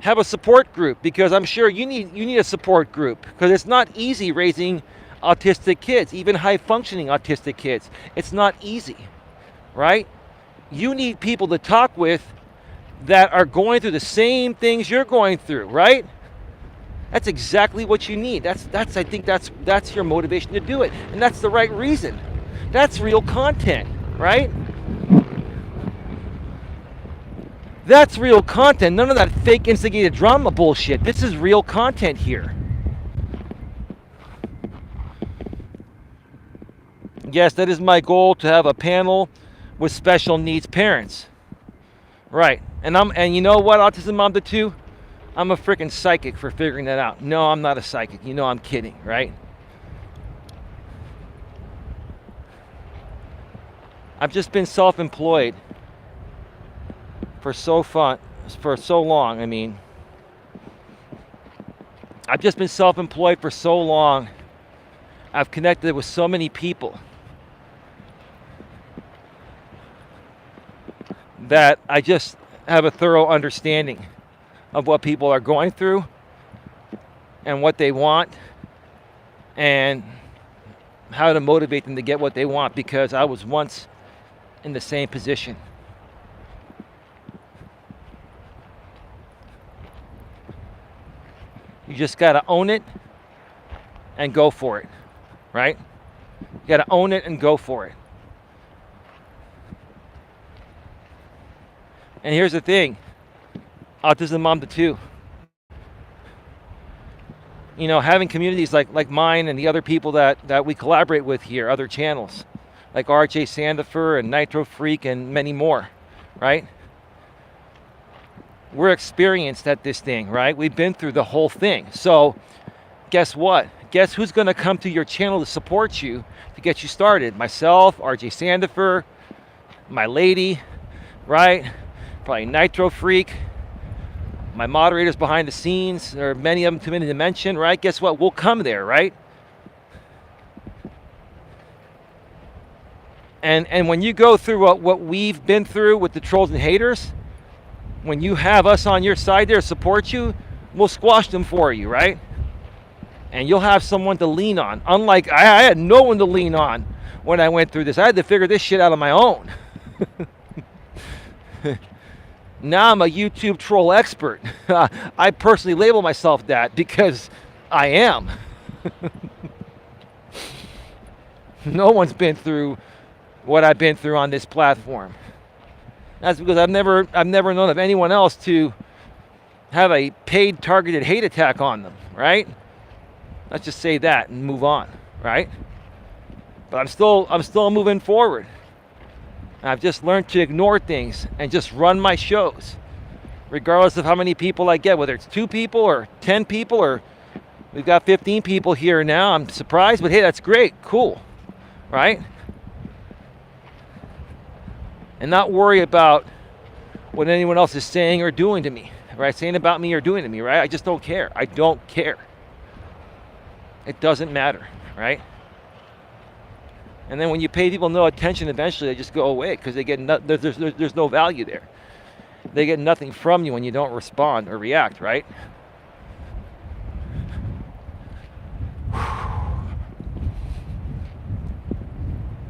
A: have a support group, because I'm sure you need a support group, because it's not easy raising autistic kids, even high functioning autistic kids. It's not easy, right? You need people to talk with that are going through the same things you're going through, right? That's exactly what you need. I think that's your motivation to do it. And that's the right reason. That's real content, right? That's real content. None of that fake instigated drama bullshit. This is real content here. Yes, that is my goal, to have a panel with special needs parents. Right. And you know what, Autism Mom to 2? I'm a freaking psychic for figuring that out. No, I'm not a psychic. You know I'm kidding, right? I've just been self-employed for so long. I mean, I've just been self-employed for so long. I've connected with so many people that I just have a thorough understanding of what people are going through and what they want and how to motivate them to get what they want, because I was once in the same position. You just got to own it and go for it, right? You got to own it and go for it. And here's the thing, Autism Mom to 2. You know, having communities like mine and the other people that we collaborate with here, other channels, like RJ Sandifer and Nitro Freak and many more, right? We're experienced at this thing, right? We've been through the whole thing. So guess what? Guess who's going to come to your channel to support you, to get you started? Myself, RJ Sandifer, my lady, right? Probably Nitro Freak, my moderators behind the scenes. There are many of them too many to mention, right? Guess what? We'll come there, right? And when you go through what we've been through with the trolls and haters, when you have us on your side there to support you, we'll squash them for you, right? And you'll have someone to lean on. Unlike, I had no one to lean on when I went through this. I had to figure this shit out on my own. Now I'm a YouTube troll expert. I personally label myself that because I am. No one's been through what I've been through on this platform. That's because I've never known of anyone else to have a paid targeted hate attack on them, right? Let's just say that and move on, right? But I'm still moving forward. I've just learned to ignore things and just run my shows, regardless of how many people I get, whether it's 2 people or 10 people, or we've got 15 people here now. I'm surprised, but hey, that's great, cool, right? And not worry about what anyone else is saying or doing to me, right? Saying about me or doing to me, right? I just don't care. I don't care. It doesn't matter, right? And then when you pay people no attention, eventually they just go away because they get there's no value there. They get nothing from you when you don't respond or react, right?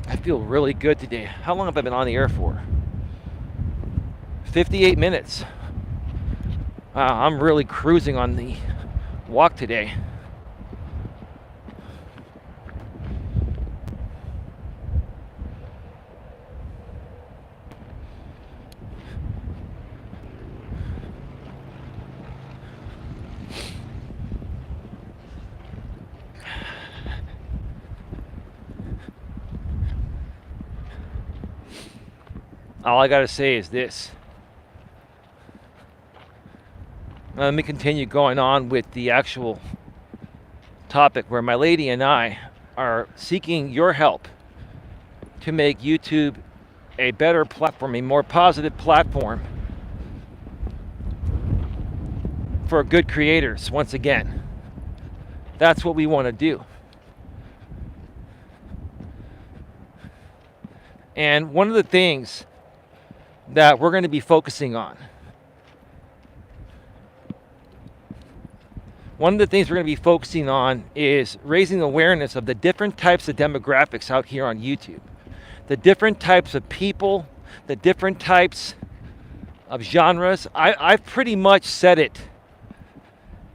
A: I feel really good today. How long have I been on the air for? 58 minutes. Wow, I'm really cruising on the walk today. All I gotta say is this. Now, let me continue going on with the actual topic where my lady and I are seeking your help to make YouTube a better platform, a more positive platform for good creators once again. That's what we want to do. And one of the things that we're going to be focusing on, is raising awareness of the different types of demographics out here on YouTube. The different types of people, the different types of genres. I've pretty much said it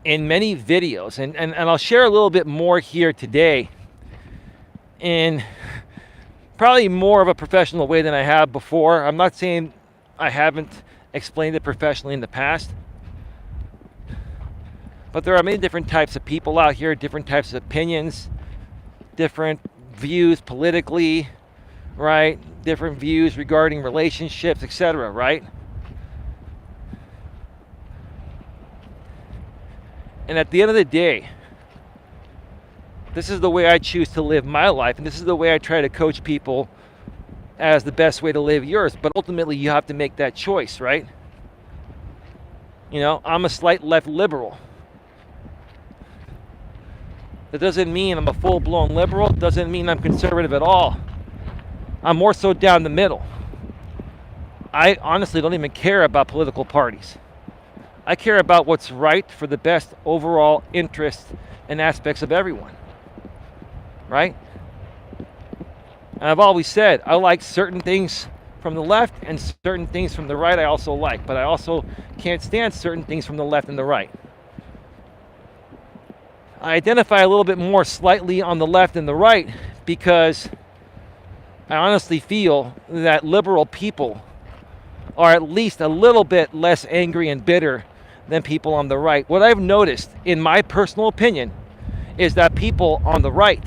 A: in many videos, and I'll share a little bit more here today in probably more of a professional way than I have before. I'm not saying I haven't explained it professionally in the past, but there are many different types of people out here, different types of opinions, different views politically, right? Different views regarding relationships, etc., right? And at the end of the day, this is the way I choose to live my life, and this is the way I try to coach people as the best way to live yours. But ultimately, you have to make that choice, right? You know, I'm a slight left liberal. That doesn't mean I'm a full-blown liberal. It doesn't mean I'm conservative at all. I'm more so down the middle. I honestly don't even care about political parties. I care about what's right for the best overall interest and aspects of everyone. Right? And I've always said I like certain things from the left and certain things from the right I also like, but I also can't stand certain things from the left and the right. I identify a little bit more slightly on the left and the right because I honestly feel that liberal people are at least a little bit less angry and bitter than people on the right. What I've noticed, in my personal opinion, is that people on the right,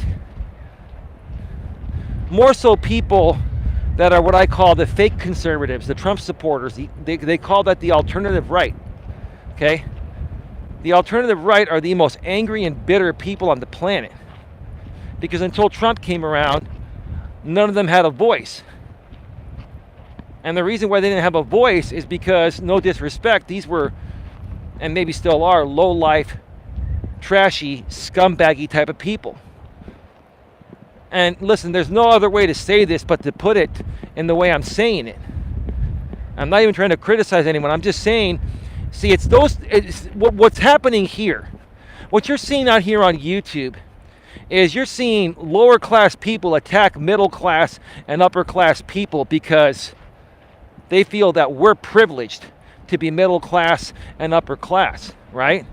A: more so people that are what I call the fake conservatives, the Trump supporters, they call that the alternative right, okay? The alternative right are the most angry and bitter people on the planet because until Trump came around, none of them had a voice. And the reason why they didn't have a voice is because, no disrespect, these were, and maybe still are, low-life, trashy, scumbaggy type of people. And listen, there's no other way to say this but to put it in the way I'm saying it. I'm not even trying to criticize anyone. I'm just saying, see, it's what's happening here. What you're seeing out here on YouTube is you're seeing lower class people attack middle class and upper class people because they feel that we're privileged to be middle class and upper class, right?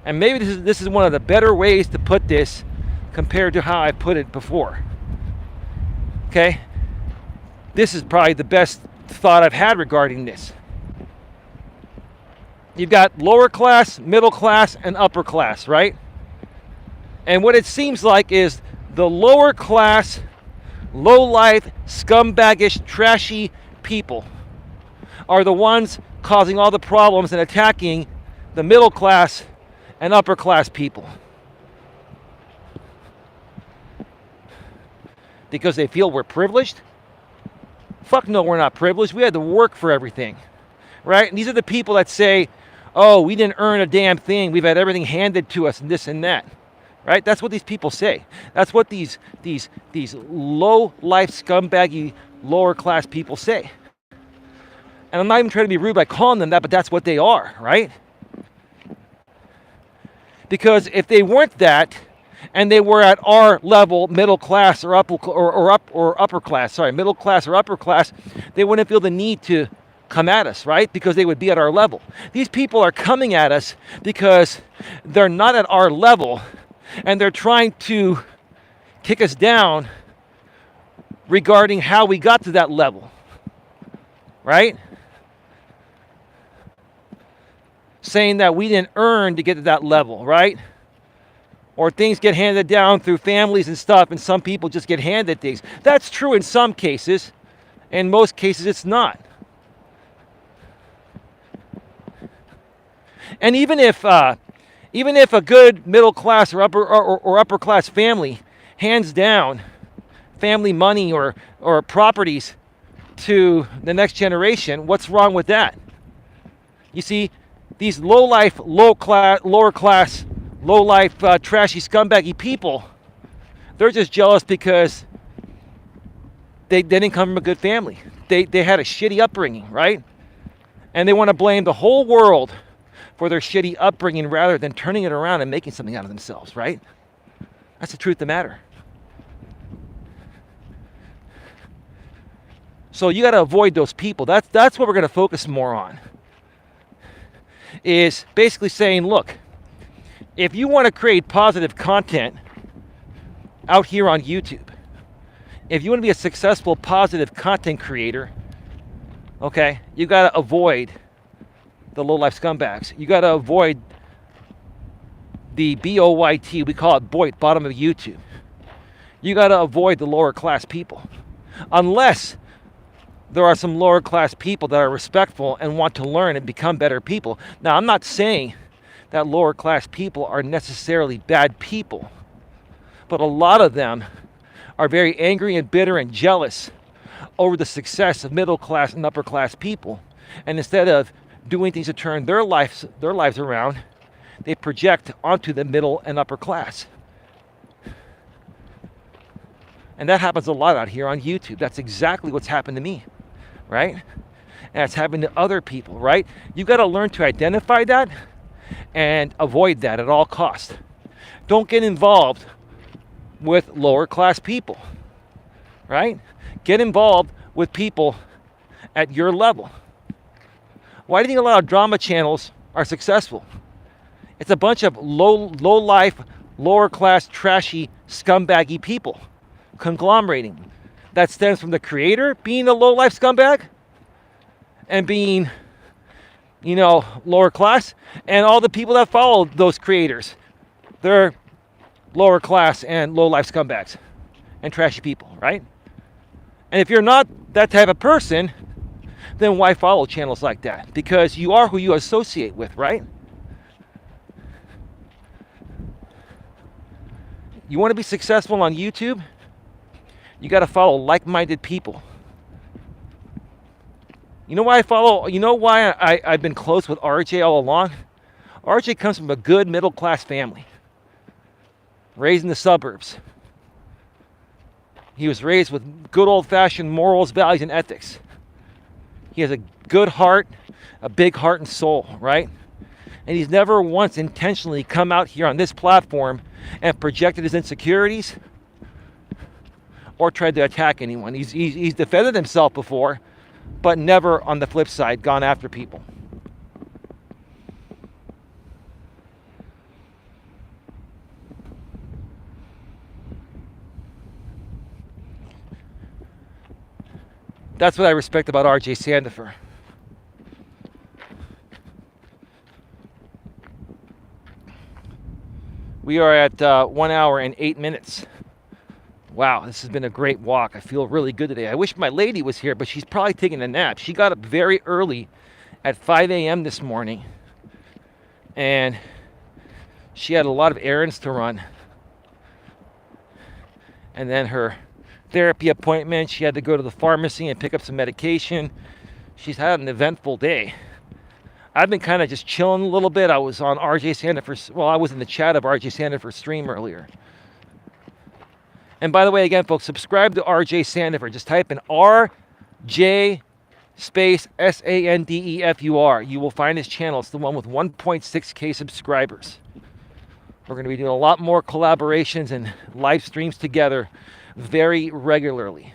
A: And maybe this is one of the better ways to put this compared to how I put it before. Okay? This is probably the best thought I've had regarding this. You've got lower class, middle class, and upper class, right? And what it seems like is the lower class, low-life, scumbaggish, trashy people are the ones causing all the problems and attacking the middle class and upper class people. Because they feel we're privileged? Fuck no, we're not privileged. We had to work for everything, right? And these are the people that say, oh, we didn't earn a damn thing. We've had everything handed to us and this and that, right? That's what these people say. That's what these low-life, scumbaggy, lower-class people say. And I'm not even trying to be rude by calling them that, but that's what they are, right? Because if they weren't that, and they were at our level, middle class or upper class, middle class or upper class, they wouldn't feel the need to come at us, right? Because they would be at our level. These people are coming at us because they're not at our level, and they're trying to kick us down regarding how we got to that level, right? Saying that we didn't earn to get to that level, right? Or things get handed down through families and stuff, and some people just get handed things. That's true in some cases. In most cases, it's not. And even if a good middle class or upper class family hands down family money or properties to the next generation, what's wrong with that? You see, these low-life, lower class, low-life, trashy, scumbaggy people, they're just jealous because they didn't come from a good family. They had a shitty upbringing, right? And they want to blame the whole world for their shitty upbringing rather than turning it around and making something out of themselves, right? That's the truth of the matter. So you got to avoid those people. That's what we're going to focus more on. Is basically saying, look, if you want to create positive content out here on YouTube, if you want to be a successful positive content creator, okay, you got to avoid the low-life scumbags. You got to avoid the BOYT, we call it BOYT, bottom of YouTube. You got to avoid the lower class people. Unless there are some lower class people that are respectful and want to learn and become better people. Now, I'm not saying that lower class people are necessarily bad people, but a lot of them are very angry and bitter and jealous over the success of middle class and upper class people. And instead of doing things to turn their lives around, they project onto the middle and upper class. And that happens a lot out here on YouTube. That's exactly what's happened to me, right? And it's happened to other people, right? You've got to learn to identify that and avoid that at all costs. Don't get involved with lower class people, right? Get involved with people at your level. Why do you think a lot of drama channels are successful? It's a bunch of low life, lower class, trashy, scumbaggy people conglomerating. That stems from the creator being a low life scumbag and being, lower class, and all the people that follow those creators. They're lower class and low life scumbags and trashy people, right? And if you're not that type of person, then why follow channels like that? Because you are who you associate with, right? You want to be successful on YouTube? You got to follow like-minded people. You know why I've been close with RJ all along? RJ comes from a good middle-class family, raised in the suburbs. He was raised with good old-fashioned morals, values, and ethics. He has a good heart, a big heart and soul, right? And he's never once intentionally come out here on this platform and projected his insecurities or tried to attack anyone. He's defended himself before, but never on the flip side gone after people. That's what I respect about RJ Sandifer. We are at 1 hour and 8 minutes. Wow, this has been a great walk. I feel really good today. I wish my lady was here, but she's probably taking a nap. She got up very early at 5 a.m. this morning, and she had a lot of errands to run. And then her therapy appointment, she had to go to the pharmacy and pick up some medication. She's had an eventful day. I've been kind of just chilling a little bit. I was on RJ Sandifer's, I was in the chat of RJ Sandifer's stream earlier. And by the way, again, folks, subscribe to RJ Sandifer. Just type in RJ space SANDEFUR. You will find his channel. It's the one with 1.6K subscribers. We're going to be doing a lot more collaborations and live streams together very regularly.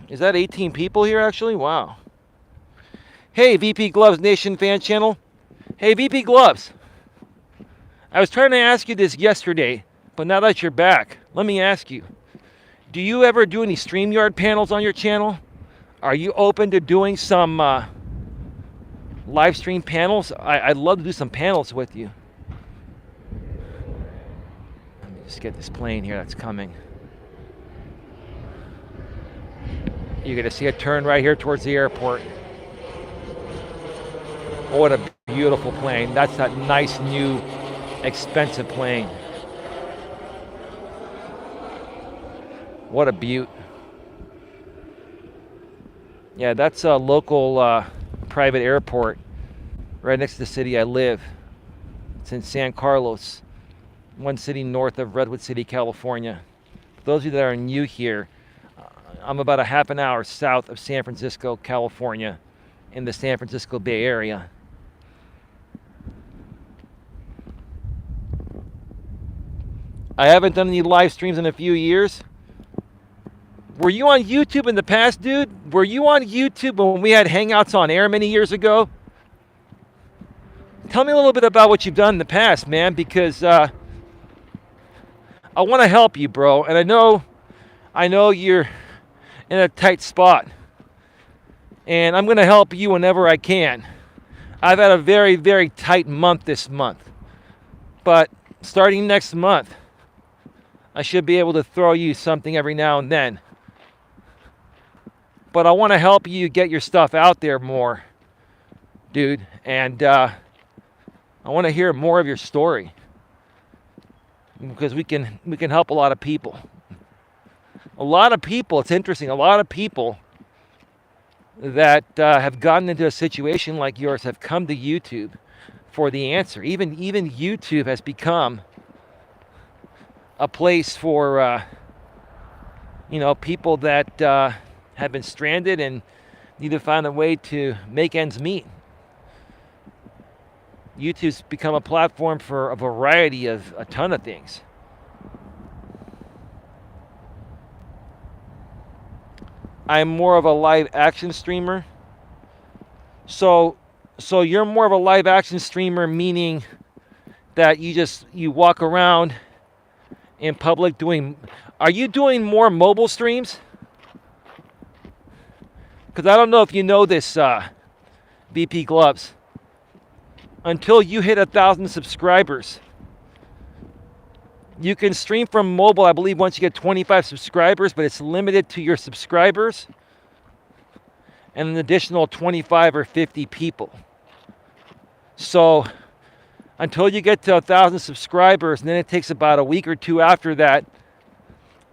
A: Is that 18 people here actually? Wow. Hey, VP Gloves Nation fan channel. Hey, VP Gloves. I was trying to ask you this yesterday, but now that you're back, let me ask you. Do you ever do any StreamYard panels on your channel? Are you open to doing some live stream panels? I'd love to do some panels with you. Let me just get this plane here that's coming. You're going to see it turn right here towards the airport. Oh, what a beautiful plane. That's that nice, new, expensive plane. What a beaut. Yeah, that's a local private airport right next to the city I live. It's in San Carlos, one city north of Redwood City, California. For those of you that are new here, I'm about a half an hour south of San Francisco, California, in the San Francisco Bay Area. I haven't done any live streams in a few years. Were you on YouTube in the past, dude? Were you on YouTube when we had Hangouts on air many years ago? Tell me a little bit about what you've done in the past, man, because I want to help you, bro. And I know you're in a tight spot. And I'm going to help you whenever I can. I've had a very, very tight month this month. But starting next month, I should be able to throw you something every now and then. But I want to help you get your stuff out there more, dude. And I want to hear more of your story. Because we can help a lot of people. A lot of people, it's interesting, a lot of people that have gotten into a situation like yours have come to YouTube for the answer. Even YouTube has become a place for people that have been stranded and need to find a way to make ends meet. YouTube's become a platform for a variety of a ton of things. I'm more of a live action streamer. So you're more of a live action streamer, meaning that you walk around in public are you doing more mobile streams? Because I don't know if you know this, VP Gloves. Until you hit 1,000 subscribers, you can stream from mobile, I believe, once you get 25 subscribers, but it's limited to your subscribers and an additional 25 or 50 people. So until you get to 1,000 subscribers, and then it takes about a week or two after that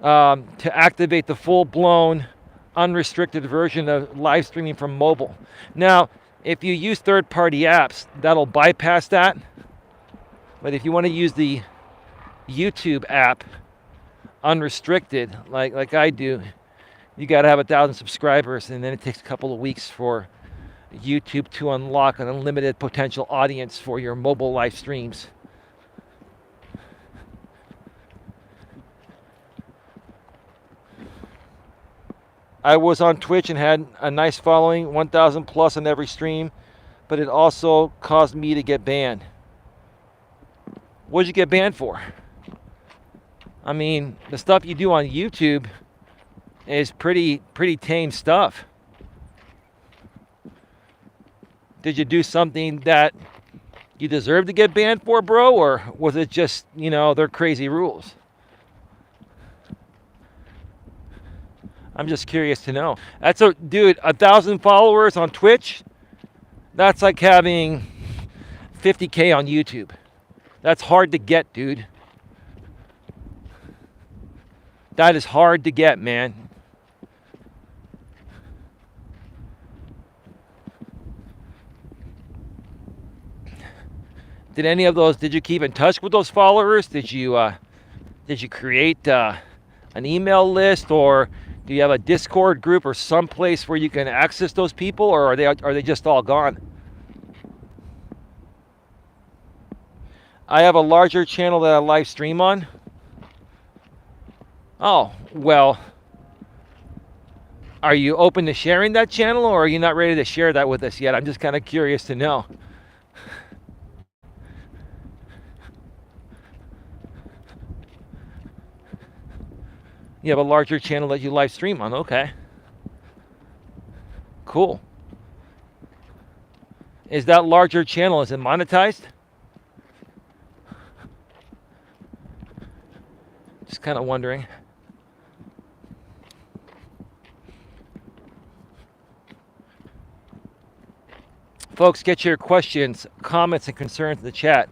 A: to activate the full-blown, unrestricted version of live streaming from mobile. Now, if you use third-party apps, that'll bypass that. But if you want to use the YouTube app unrestricted, like I do, you got to have 1,000 subscribers, and then it takes a couple of weeks for YouTube to unlock an unlimited potential audience for your mobile live streams. I was on Twitch and had a nice following, 1,000 plus on every stream, but it also caused me to get banned. What did you get banned for? I mean, the stuff you do on YouTube is pretty tame stuff. Did you do something that you deserve to get banned for, bro? Or was it just, their crazy rules? I'm just curious to know. Dude, 1,000 followers on Twitch, that's like having 50K on YouTube. That's hard to get, dude. That is hard to get, man. Did you keep in touch with those followers? Did you create an email list, or do you have a Discord group or some place where you can access those people, or are they just all gone? I have a larger channel that I live stream on. Oh, well, are you open to sharing that channel, or are you not ready to share that with us yet? I'm just kind of curious to know. You have a larger channel that you live stream on. Okay. Cool. Is that larger channel, is it monetized? Just kind of wondering. Folks, get your questions, comments, and concerns in the chat.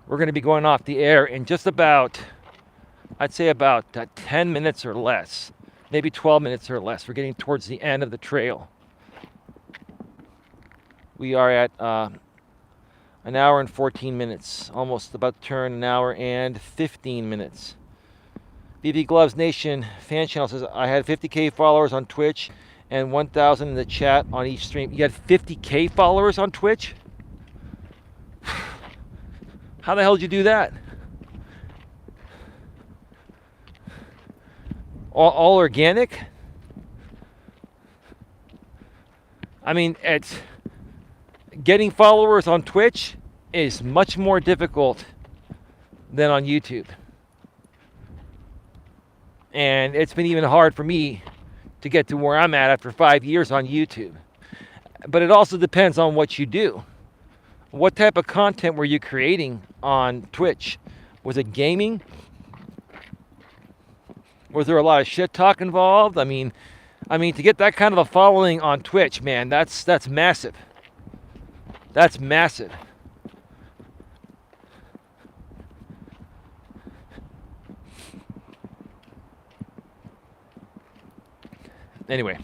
A: We're going to be going off the air in just about, I'd say about 10 minutes or less, maybe 12 minutes or less. We're getting towards the end of the trail. We are at an hour and 14 minutes, almost about to turn an hour and 15 minutes. BB Gloves Nation fan channel says, I had 50K followers on Twitch and 1,000 in the chat on each stream. You had 50K followers on Twitch? How the hell did you do that? all organic. I mean, it's getting followers on Twitch is much more difficult than on YouTube. And it's been even hard for me to get to where I'm at after 5 years on YouTube. But it also depends on what you do. What type of content were you creating on Twitch? Was it gaming? Was there a lot of shit talk involved? I mean, to get that kind of a following on Twitch, man, that's massive. That's massive. Anyway.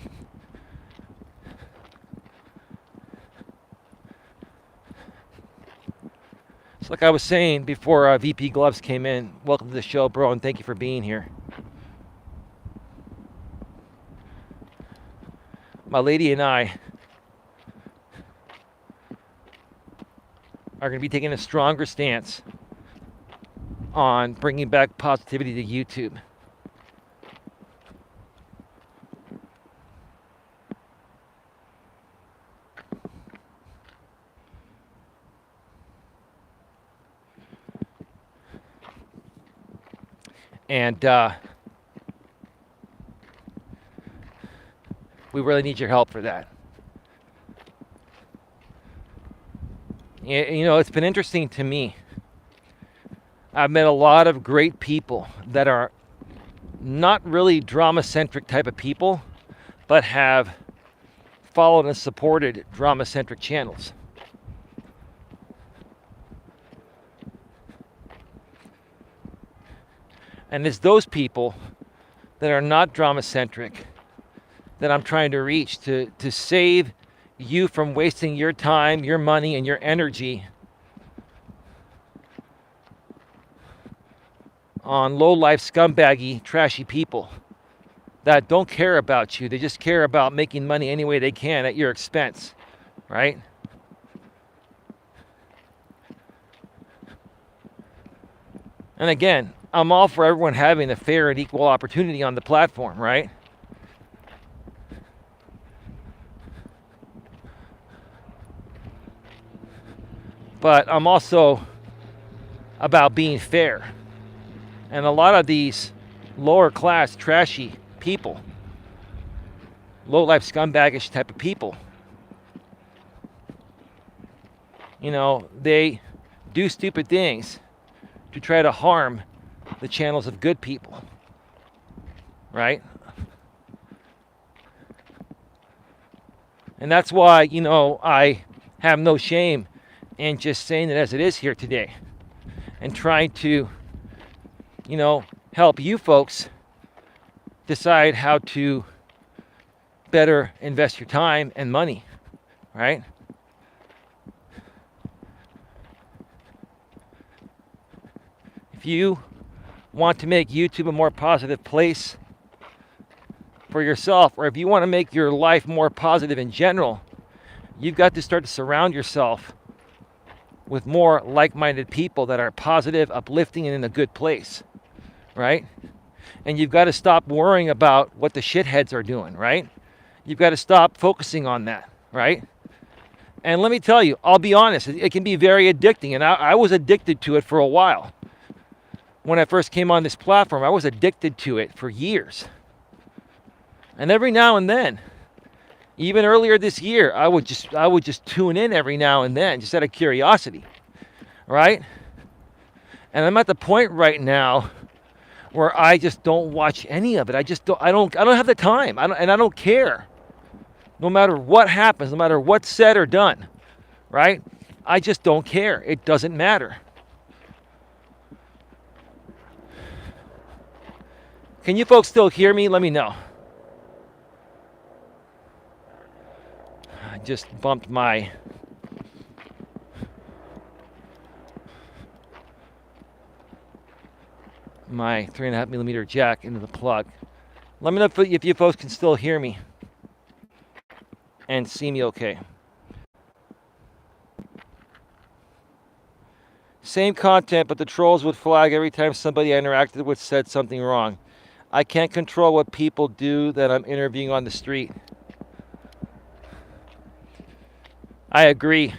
A: So like I was saying before VP Gloves came in, welcome to the show, bro, and thank you for being here. My lady and I are going to be taking a stronger stance on bringing back positivity to YouTube. And we really need your help for that. You know, it's been interesting to me. I've met a lot of great people that are not really drama-centric type of people, but have followed and supported drama-centric channels. And it's those people that are not drama-centric that I'm trying to reach to save you from wasting your time, your money, and your energy on low-life, scumbaggy, trashy people that don't care about you. They just care about making money any way they can at your expense, right? And again, I'm all for everyone having a fair and equal opportunity on the platform, right? But I'm also about being fair. And a lot of these lower class, trashy people, low life scumbaggish type of people, you know, they do stupid things to try to harm the channels of good people, right? And that's why, you know, I have no shame in just saying it as it is here today and trying to, you know, help you folks decide how to better invest your time and money, right? If you want to make YouTube a more positive place for yourself, or if you want to make your life more positive in general, you've got to start to surround yourself with more like-minded people that are positive, uplifting, and in a good place, right? And you've got to stop worrying about what the shitheads are doing, right? You've got to stop focusing on that, right? And let me tell you, I'll be honest, it can be very addicting, and I was addicted to it for a while. When I first came on this platform, I was addicted to it for years. And every now and then, even earlier this year, I would just tune in every now and then, just out of curiosity, right? And I'm at the point right now where I just don't watch any of it. I don't have the time, and I don't care. No matter what happens, no matter what's said or done, right? I just don't care. It doesn't matter. Can you folks still hear me? Let me know. I just bumped my my 3.5mm jack into the plug. Let me know if you folks can still hear me and see me okay. Same content, but the trolls would flag every time somebody I interacted with said something wrong. I can't control what people do that I'm interviewing on the street. I agree.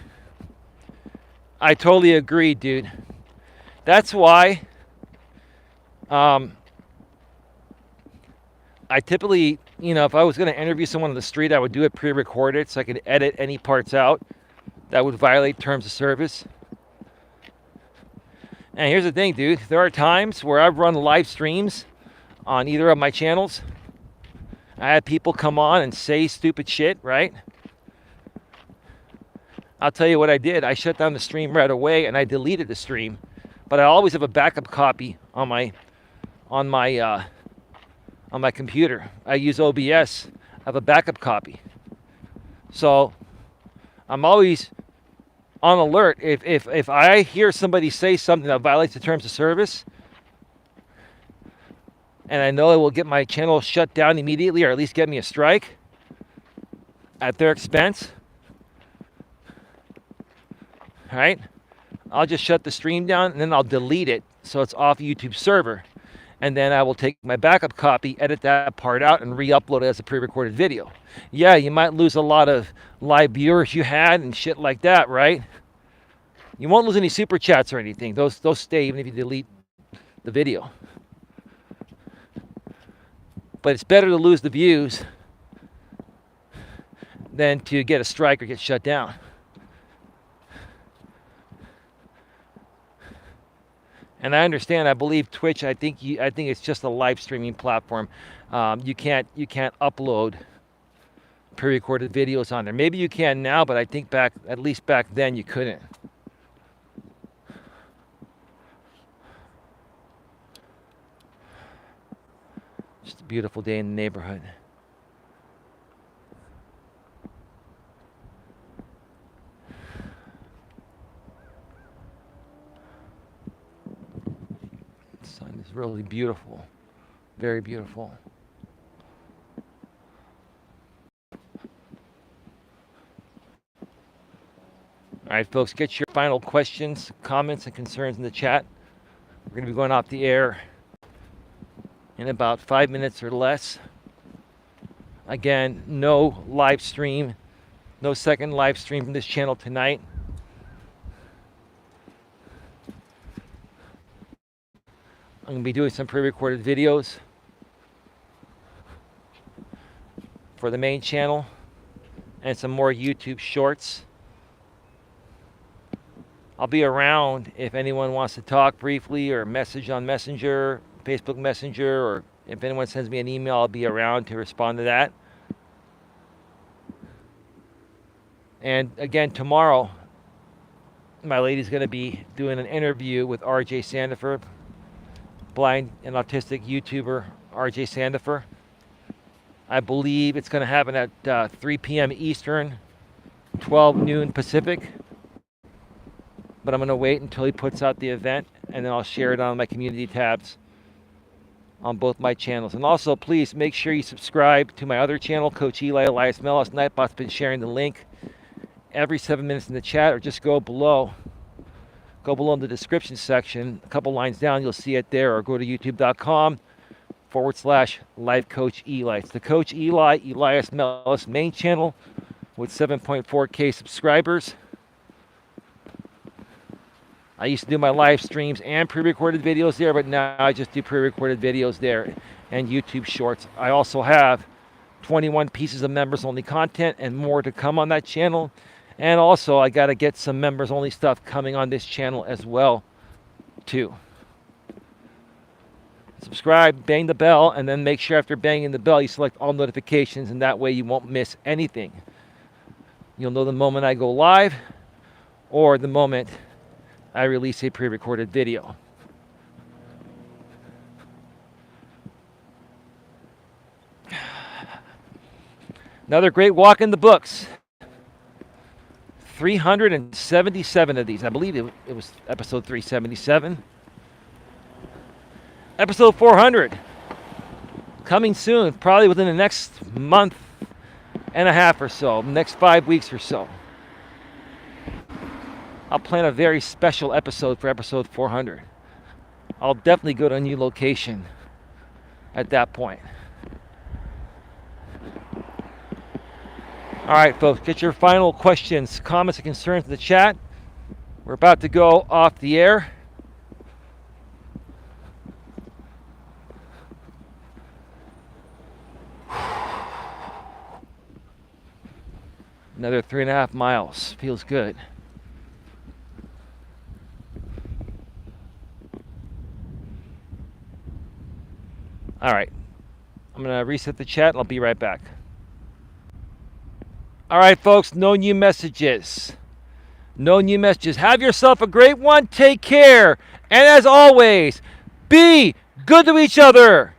A: I totally agree, dude. That's why I typically, if I was going to interview someone on the street, I would do it pre-recorded so I could edit any parts out that would violate terms of service. And here's the thing, dude. There are times where I've run live streams on either of my channels. I had people come on and say stupid shit, right? I'll tell you what I did. I shut down the stream right away and I deleted the stream. But I always have a backup copy on my computer. I use OBS. I have a backup copy. So I'm always on alert. If I hear somebody say something that violates the terms of service, and I know it will get my channel shut down immediately, or at least get me a strike at their expense, right? I'll just shut the stream down and then I'll delete it so it's off YouTube's server. And then I will take my backup copy, edit that part out, and re-upload it as a pre-recorded video. Yeah, you might lose a lot of live viewers you had and shit like that, right? You won't lose any super chats or anything. Those stay even if you delete the video. But it's better to lose the views than to get a strike or get shut down. And I understand. I believe Twitch. I think it's just a live streaming platform. You can't upload pre-recorded videos on there. Maybe you can now, but I think at least back then you couldn't. Just a beautiful day in the neighborhood. The sun is really beautiful. Very beautiful. All right, folks, get your final questions, comments, and concerns in the chat. We're going to be going off the air in about 5 minutes or less. Again, no live stream, no second live stream from this channel tonight. I'm going to be doing some pre-recorded videos for the main channel and some more YouTube shorts. I'll be around if anyone wants to talk briefly or message on Messenger, Facebook Messenger, or if anyone sends me an email, I'll be around to respond to that. And again, tomorrow, my lady's going to be doing an interview with RJ Sandifer, blind and autistic YouTuber RJ Sandifer. I believe it's going to happen at 3 p.m. Eastern, 12 noon Pacific. But I'm going to wait until he puts out the event, and then I'll share it on my community tabs on both my channels. And also, please make sure you subscribe to my other channel, Coach Eli, Elias Melas. Nightbot's been sharing the link every 7 minutes in the chat, or just go below. Go below in the description section, a couple lines down, you'll see it there, or go to youtube.com/Life Coach Eli. It's the Coach Eli, Elias Melas main channel with 7.4K subscribers. I used to do my live streams and pre-recorded videos there, but now I just do pre-recorded videos there and YouTube shorts. I also have 21 pieces of members-only content and more to come on that channel. And also, I got to get some members-only stuff coming on this channel as well, too. Subscribe, bang the bell, and then make sure after banging the bell, you select all notifications, and that way you won't miss anything. You'll know the moment I go live or the moment I release a pre-recorded video. Another great walk in the books. 377 of these. I believe it was episode 377. Episode 400. Coming soon, probably within the next month and a half or so, next 5 weeks or so. I'll plan a very special episode for episode 400. I'll definitely go to a new location at that point. All right, folks, get your final questions, comments, and concerns in the chat. We're about to go off the air. Another 3.5 miles. Feels good. All right. I'm going to reset the chat. I'll be right back. All right, folks. No new messages. No new messages. Have yourself a great one. Take care. And as always, be good to each other.